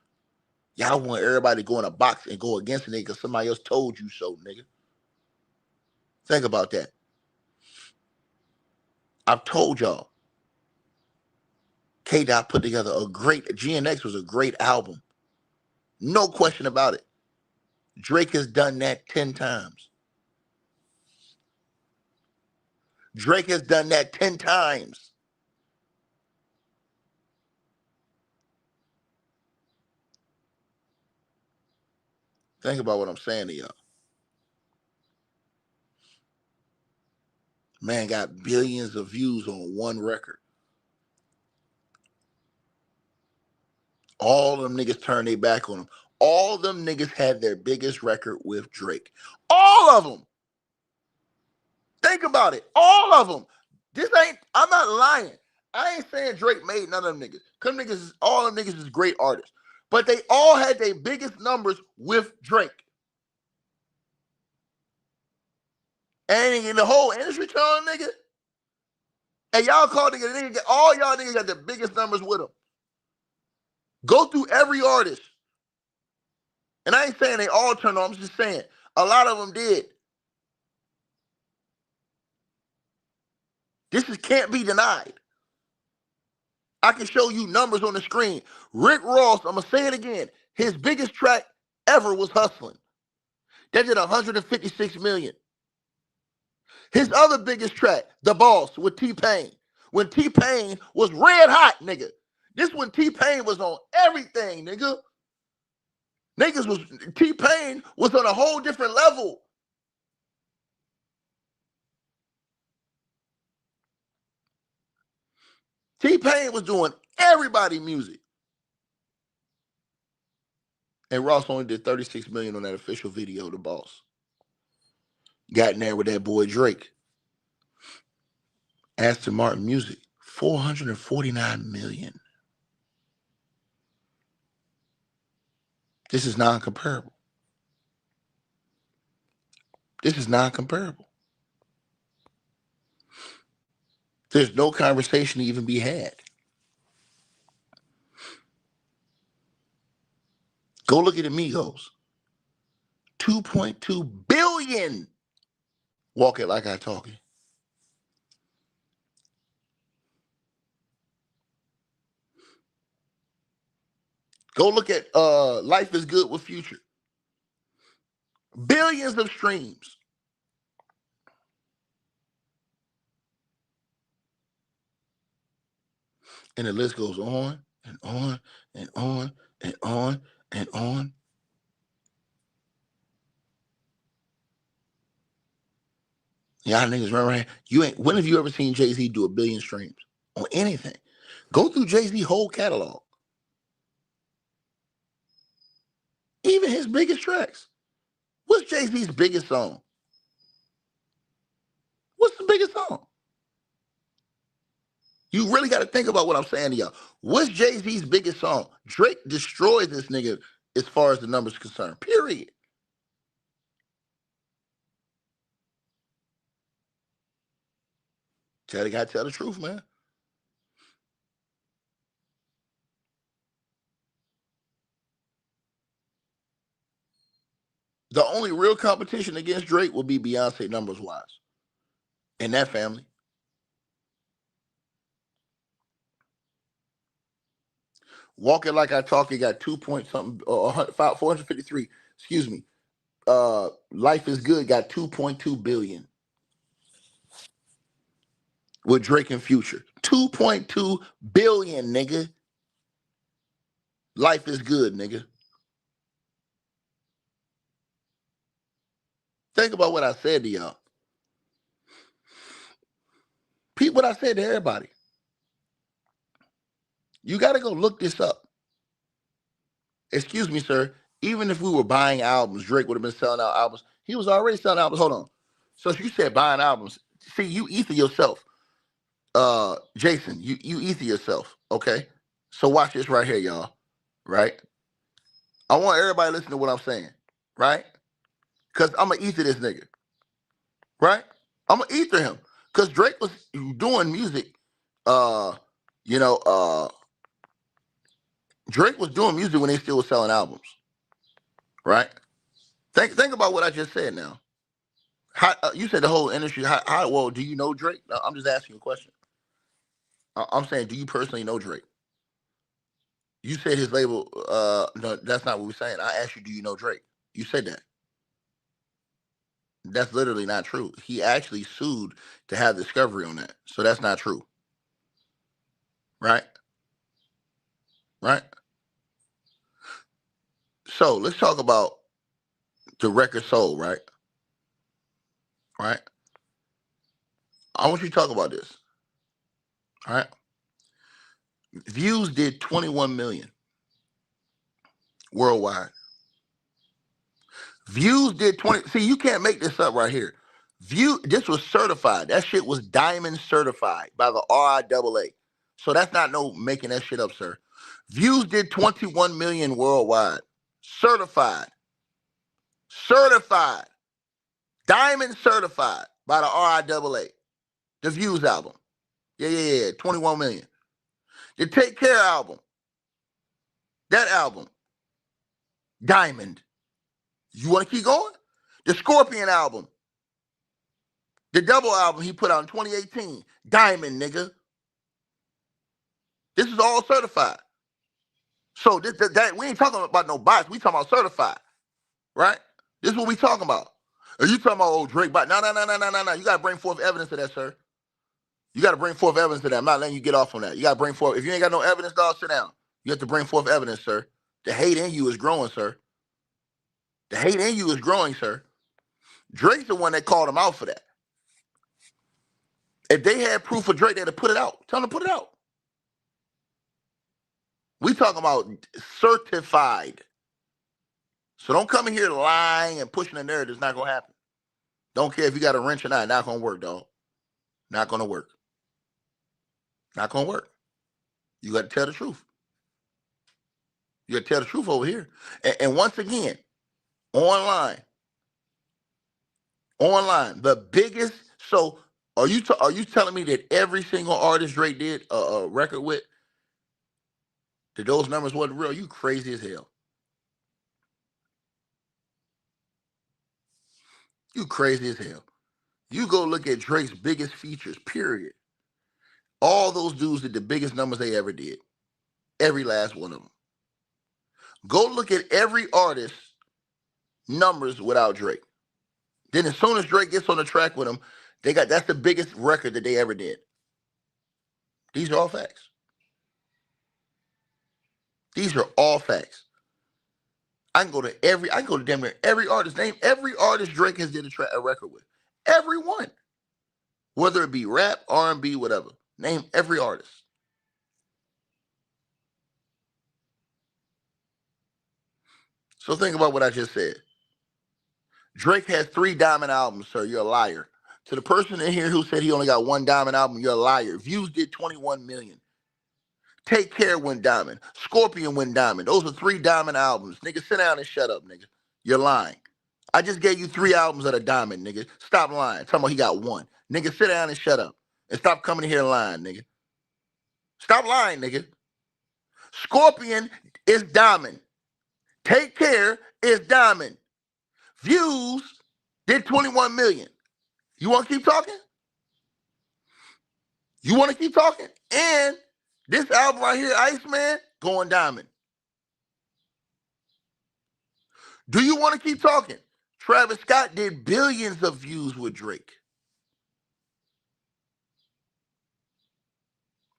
Y'all want everybody to go in a box and go against a nigga because somebody else told you so, nigga. Think about that. I've told y'all. K-Dot put together GNX was a great album. No question about it. Drake has done that 10 times. Drake has done that 10 times. Think about what I'm saying to y'all. Man got billions of views on one record. All them niggas turned their back on him. All them niggas had their biggest record with Drake. All of them. Think about it. All of them. I'm not lying. I ain't saying Drake made none of them niggas. All them niggas is great artists. But they all had their biggest numbers with Drake. And in the whole industry telling nigga, and y'all call nigga, all y'all niggas got the biggest numbers with them. Go through every artist. And I ain't saying they all turned on. I'm just saying a lot of them did. Can't be denied. I can show you numbers on the screen. Rick Ross, I'm going to say it again. His biggest track ever was Hustling. That did 156 million. His other biggest track, The Boss, with T-Pain. When T-Pain was red hot, nigga. This when T-Pain was on everything, nigga. T-Pain was on a whole different level. T-Pain was doing everybody music. And Ross only did 36 million on that official video, The Boss. Got in there with that boy Drake. Aston Martin Music, 449 million. This is non-comparable. There's no conversation to even be had. Go look at Amigos. 2.2 billion. Walk it like I talk it. Go look at Life is Good with Future. Billions of streams. And the list goes on and on and on and on and on. Y'all niggas remember? When have you ever seen Jay-Z do 1 billion streams on anything? Go through Jay-Z's whole catalog. Even his biggest tracks. What's Jay-Z's biggest song? What's the biggest song? You really got to think about what I'm saying to y'all. What's Jay-Z's biggest song? Drake destroyed this nigga as far as the numbers concerned. Period. Gotta tell the truth, man. The only real competition against Drake will be Beyonce numbers wise. In that family. Walking Like I Talk, it got 2 point something, 453. Excuse me. Life is Good got 2.2 billion with Drake and Future. 2.2 billion, nigga. Life is Good, nigga. Think about what I said to y'all. Peep what I said to everybody. You got to go look this up. Excuse me, sir. Even if we were buying albums, Drake would have been selling out albums. He was already selling albums. Hold on. So if you said buying albums, see, you ether yourself. Jason, you ether yourself. Okay. So watch this right here, y'all. Right? I want everybody to listen to what I'm saying. Right? Because I'm going to ether this nigga. Right? I'm going to ether him. Because Drake was doing music. You know, Drake was doing music when they still was selling albums. Right? Think about what I just said now. How you said the whole industry? How well do you know Drake? No, I'm just asking you a question. I'm saying, do you personally know Drake? You said his label. No, that's not what we're saying. I asked you, do you know Drake? You said that. That's literally not true. He actually sued to have discovery on that, so that's not true. Right? Right? So let's talk about the record sold. Right? Right? I want you to talk about this. All right? Views did 21 million worldwide. Views did 20. See, you can't make this up right here. This was certified. That shit was diamond certified by the RIAA. So that's not no making that shit up, sir. Views did 21 million worldwide. Certified. Certified. Diamond certified by the RIAA. The Views album. Yeah. 21 million. The Take Care album. That album. Diamond. You want to keep going? The Scorpion album. The double album he put out in 2018. Diamond, nigga. This is all certified. So that we ain't talking about no bots. We talking about certified, right? This is what we talking about. Are you talking about Drake bot? No. You got to bring forth evidence of that, sir. You got to bring forth evidence of that. I'm not letting you get off on that. You got to bring forth. If you ain't got no evidence, dog, sit down. You have to bring forth evidence, sir. The hate in you is growing, sir. The hate in you is growing, sir. Drake's the one that called him out for that. If they had proof of Drake, they'd have put it out. Tell them to put it out. We talking about certified. So don't come in here lying and pushing the narrative. It's not going to happen. Don't care if you got a wrench or not. Not going to work, dog. Not going to work. Not going to work. You got to tell the truth. You got to tell the truth over here. And once again, online, the biggest. So are you telling me that every single artist Drake did a record with, that those numbers wasn't real? You crazy as hell. You crazy as hell. You go look at Drake's biggest features, period. All those dudes did the biggest numbers they ever did. Every last one of them. Go look at every artist's numbers without Drake. Then as soon as Drake gets on the track with them, that's the biggest record that they ever did. These are all facts. These are all facts. I can go to damn near every artist. Name every artist Drake has did a record with. Every one. Whether it be rap, R&B, whatever. Name every artist. So think about what I just said. Drake has 3 diamond albums, sir. You're a liar. To the person in here who said he only got 1 diamond album, you're a liar. Views did 21 million. Take Care went diamond. Scorpion went diamond. Those are 3 diamond albums. Nigga, sit down and shut up, nigga. You're lying. I just gave you 3 albums of a diamond, nigga. Stop lying. Talking about he got 1. Nigga, sit down and shut up. And stop coming here lying, nigga. Stop lying, nigga. Scorpion is diamond. Take Care is diamond. Views did 21 million. You want to keep talking? You want to keep talking? And this album right here, Iceman, going diamond. Do you want to keep talking? Travis Scott did billions of views with Drake.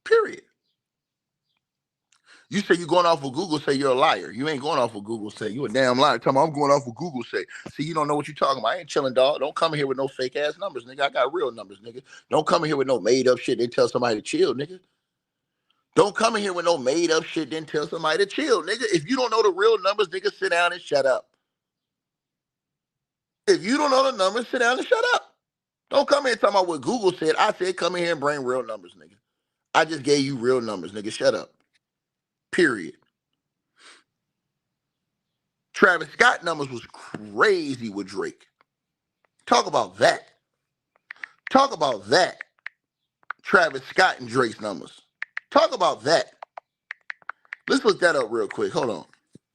Period. You say you're going off of Google, say you're a liar. You ain't going off of Google, say you a damn liar. Tell me I'm going off of Google, say. See, you don't know what you're talking about. I ain't chilling, dog. Don't come in here with no fake ass numbers, nigga. I got real numbers, nigga. Don't come in here with no made up shit. They tell somebody to chill, nigga. Don't come in here with no made up shit, then tell somebody to chill, nigga. If you don't know the real numbers, nigga, sit down and shut up. If you don't know the numbers, sit down and shut up. Don't come here talking about what Google said. I said come in here and bring real numbers, nigga. I just gave you real numbers, nigga. Shut up. Period. Travis Scott numbers was crazy with Drake. Talk about that. Talk about that. Travis Scott and Drake's numbers. Talk about that. Let's look that up real quick. Hold on.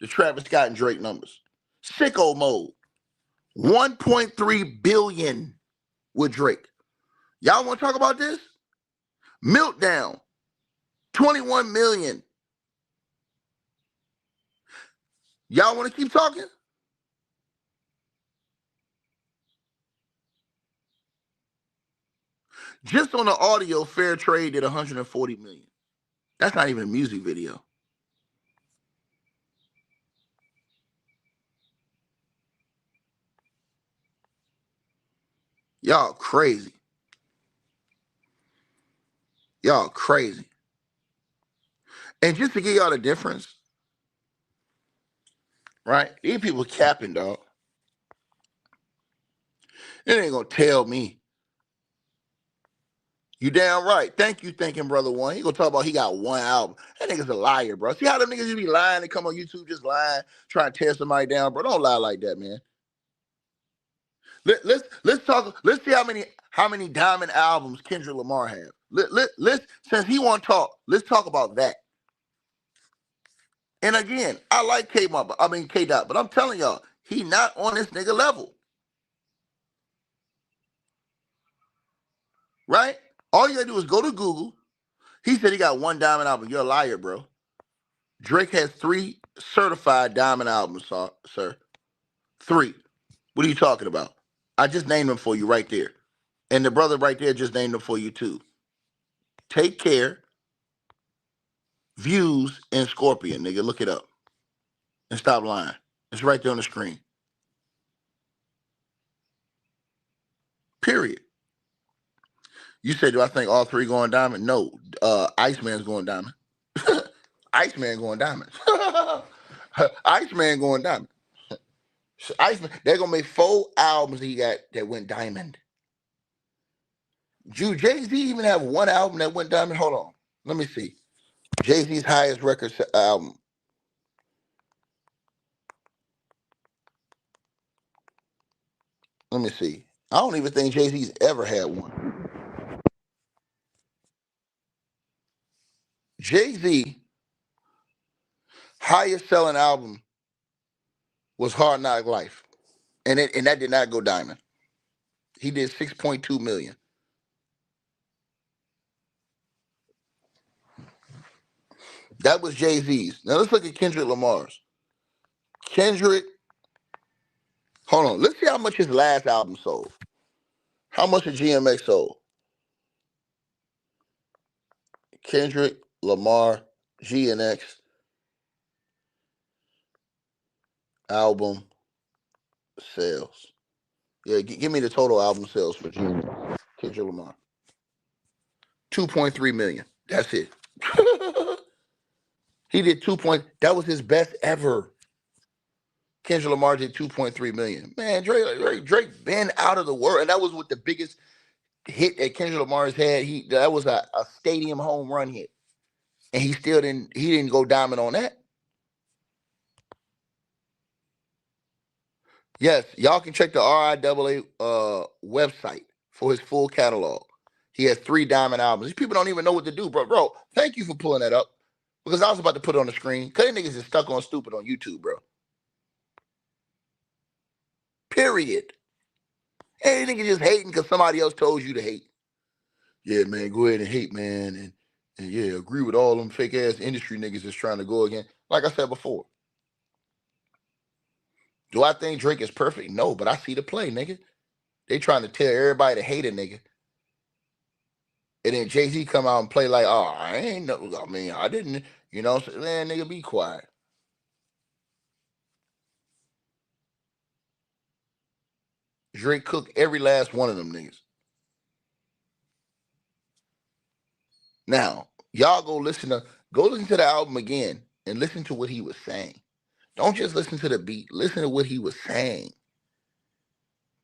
The Travis Scott and Drake numbers. Sicko Mode. 1.3 billion with Drake. Y'all want to talk about this? Meltdown. 21 million. Y'all want to keep talking? Just on the audio, Fair Trade did 140 million. That's not even a music video. Y'all crazy. Y'all crazy. And just to give y'all the difference, right? These people capping, dog. It ain't gonna tell me. You damn right. Thank you, thinking brother one. He gonna talk about he got 1 album. That nigga's a liar, bro. See how them niggas just be lying? They come on YouTube just lying, trying to tear somebody down, bro. Don't lie like that, man. Let's talk. Let's see how many diamond albums Kendrick Lamar have. Let's since he want to talk, let's talk about that. And again, I like K-Dot, but I'm telling y'all, he not on this nigga level. Right? All you gotta do is go to Google. He said he got 1 diamond album. You're a liar, bro. Drake has 3 certified diamond albums, sir. 3. What are you talking about? I just named them for you right there. And the brother right there just named them for you too. Take Care, Views, and Scorpion, nigga. Look it up. And stop lying. It's right there on the screen. Period. You said, do I think all 3 going diamond? No. Iceman's going diamond. Iceman going diamond. Iceman going diamond. Iceman, they're gonna make 4 albums he got that went diamond. Jay-Z even have 1 album that went diamond? Hold on. Let me see. Jay-Z's highest record album. Let me see. I don't even think Jay-Z's ever had 1. Jay-Z highest selling album was Hard Knock Life. And that did not go diamond. He did 6.2 million. That was Jay-Z's. Now let's look at Kendrick Lamar's. Kendrick, hold on. Let's see how much his last album sold. How much did GMX sold? Kendrick Lamar, GNX album sales. Yeah, give me the total album sales for Kendrick Lamar. 2.3 million. That's it. He did 2. That was his best ever. Kendrick Lamar did 2.3 million. Man, Drake been out of the world, and that was with the biggest hit that Kendrick Lamar's had. That was a stadium home run hit, and he didn't go diamond on that. Yes, y'all can check the RIAA website for his full catalog. He has 3 diamond albums. These people don't even know what to do, bro. Bro, thank you for pulling that up, because I was about to put it on the screen. Cause niggas is stuck on stupid on YouTube, bro. Period. Hey, niggas just hating because somebody else told you to hate. Yeah, man, go ahead and hate, man, and yeah, agree with all them fake ass industry niggas that's trying to go again. Like I said before, do I think Drake is perfect? No, but I see the play, nigga. They trying to tell everybody to hate a nigga. And then Jay-Z come out and play like, oh, I ain't no, I mean, I didn't, you know, man, nigga, be quiet. Drake cooked every last one of them niggas. Now, y'all go listen to the album again and listen to what he was saying. Don't just listen to the beat. Listen to what he was saying.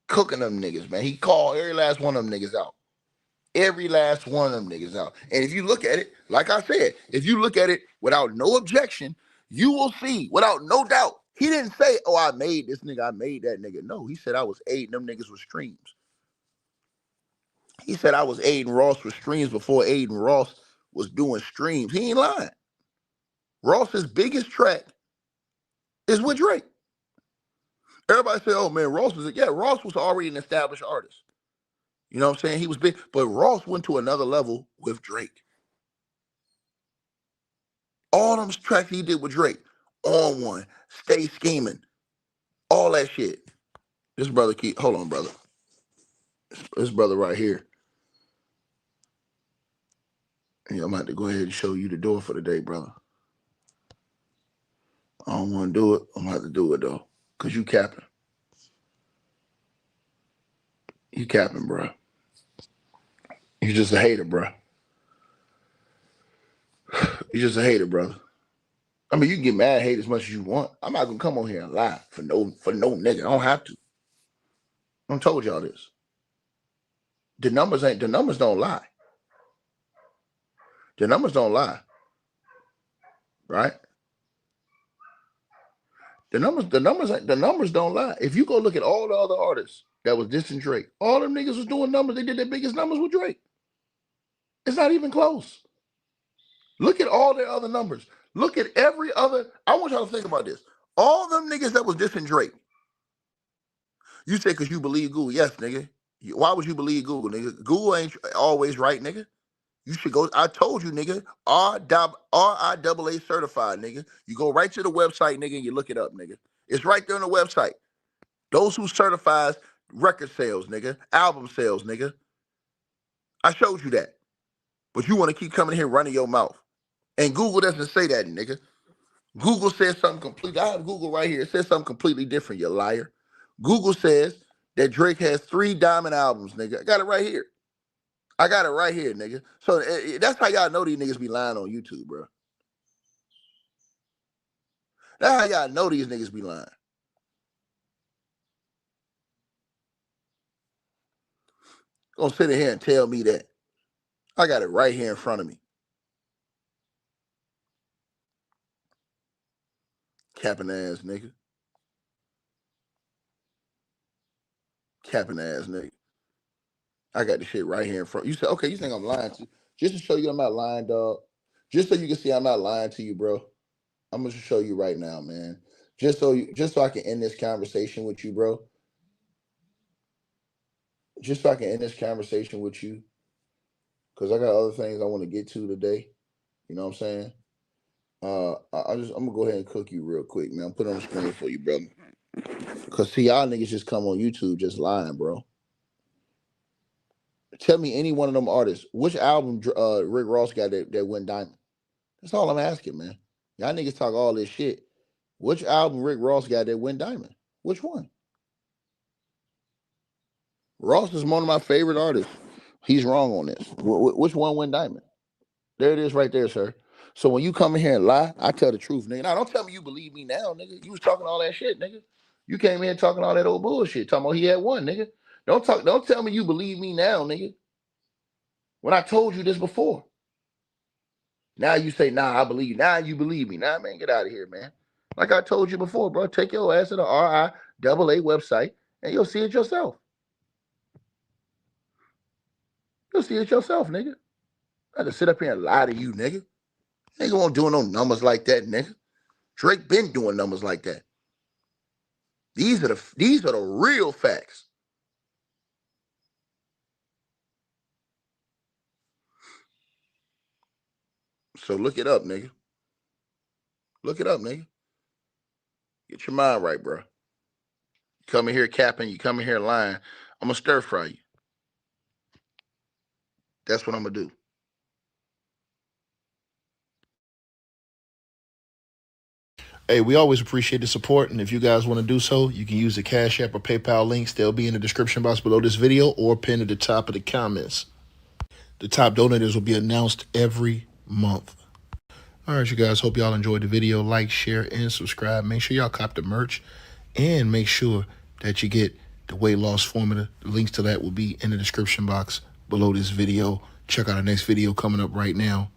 Cooking them niggas, man. He called every last one of them niggas out. Every last one of them niggas out. And if you look at it, like I said, if you look at it without no objection, you will see, without no doubt, he didn't say, oh, I made this nigga, I made that nigga. No, he said I was aiding them niggas with streams. He said I was aiding Ross with streams before aiding Ross was doing streams. He ain't lying. Ross's biggest track is with Drake. Everybody say, oh man, Ross was already an established artist. You know what I'm saying? He was big, but Ross went to another level with Drake. All them tracks he did with Drake, On One, Stay Scheming, all that shit. This brother hold on, brother. This brother right here. Yeah, I'm about to go ahead and show you the door for the day, brother. I don't want to do it. I'm going to have to do it, though, because you capping. You capping, bro. You just a hater, bro. You just a hater, brother. I mean, you can get mad, hate as much as you want. I'm not going to come on here and lie for no nigga. I don't have to. I told y'all this. The numbers don't lie. The numbers don't lie. Right? The numbers don't lie. If you go look at all the other artists that was dissing Drake, all them niggas was doing numbers. They did their biggest numbers with Drake. It's not even close. Look at all their other numbers. Look at every other. I want y'all to think about this. All them niggas that was dissing Drake. You say because you believe Google. Yes, nigga. Why would you believe Google, nigga? Google ain't always right, nigga. You should go. I told you, nigga. RIAA certified, nigga. You go right to the website, nigga, and you look it up, nigga. It's right there on the website. Those who certifies record sales, nigga. Album sales, nigga. I showed you that. But you want to keep coming here running your mouth. And Google doesn't say that, nigga. Google says something completely. I have Google right here. It says something completely different, you liar. Google says that Drake has 3 diamond albums, nigga. I got it right here. Nigga. So that's how y'all know these niggas be lying on YouTube, bro. That's how y'all know these niggas be lying. Gonna sit in here and tell me that. I got it right here in front of me. Capping ass nigga. Capping ass nigga. I got the shit right here in front. You said, okay, you think I'm lying to you? Just to show you I'm not lying, dog. Just so you can see I'm not lying to you, bro. I'm gonna show you right now, man. Just so I can end this conversation with you, bro. Just so I can end this conversation with you. Because I got other things I want to get to today. You know what I'm saying? I'm gonna go ahead and cook you real quick, man. Put it on the screen for you, brother. Cause see, y'all niggas just come on YouTube just lying, bro. Tell me any one of them artists, which album Rick Ross got that went diamond? That's all I'm asking, man. Y'all niggas talk all this shit. Which album Rick Ross got that went diamond? Which one? Ross is one of my favorite artists. He's wrong on this. Which one went diamond? There it is right there, sir. So when you come in here and lie, I tell the truth, nigga. Now don't tell me you believe me now, nigga. You was talking all that shit, nigga. You came in talking all that old bullshit, talking about he had one, nigga. Don't tell me you believe me now, nigga. When I told you this before. Now you say, nah, I believe you. Now you believe me. Nah, man, get out of here, man. Like I told you before, bro. Take your ass to the RIAA website and you'll see it yourself. You'll see it yourself, nigga. I had to sit up here and lie to you, nigga. Nigga won't do no numbers like that, nigga. Drake been doing numbers like that. These are the real facts. So look it up, nigga. Look it up, nigga. Get your mind right, bro. You come in here capping, you come in here lying, I'm gonna stir fry you. That's what I'm gonna do. Hey, we always appreciate the support, and if you guys want to do so, you can use the Cash App or PayPal links. They'll be in the description box below this video or pinned at the top of the comments. The top donators will be announced every month. All right, you guys, hope y'all enjoyed the video. Like, share, and subscribe. Make sure y'all cop the merch, and make sure that you get the weight loss formula. The links to that will be in the description box below this video. Check out our next video coming up right now.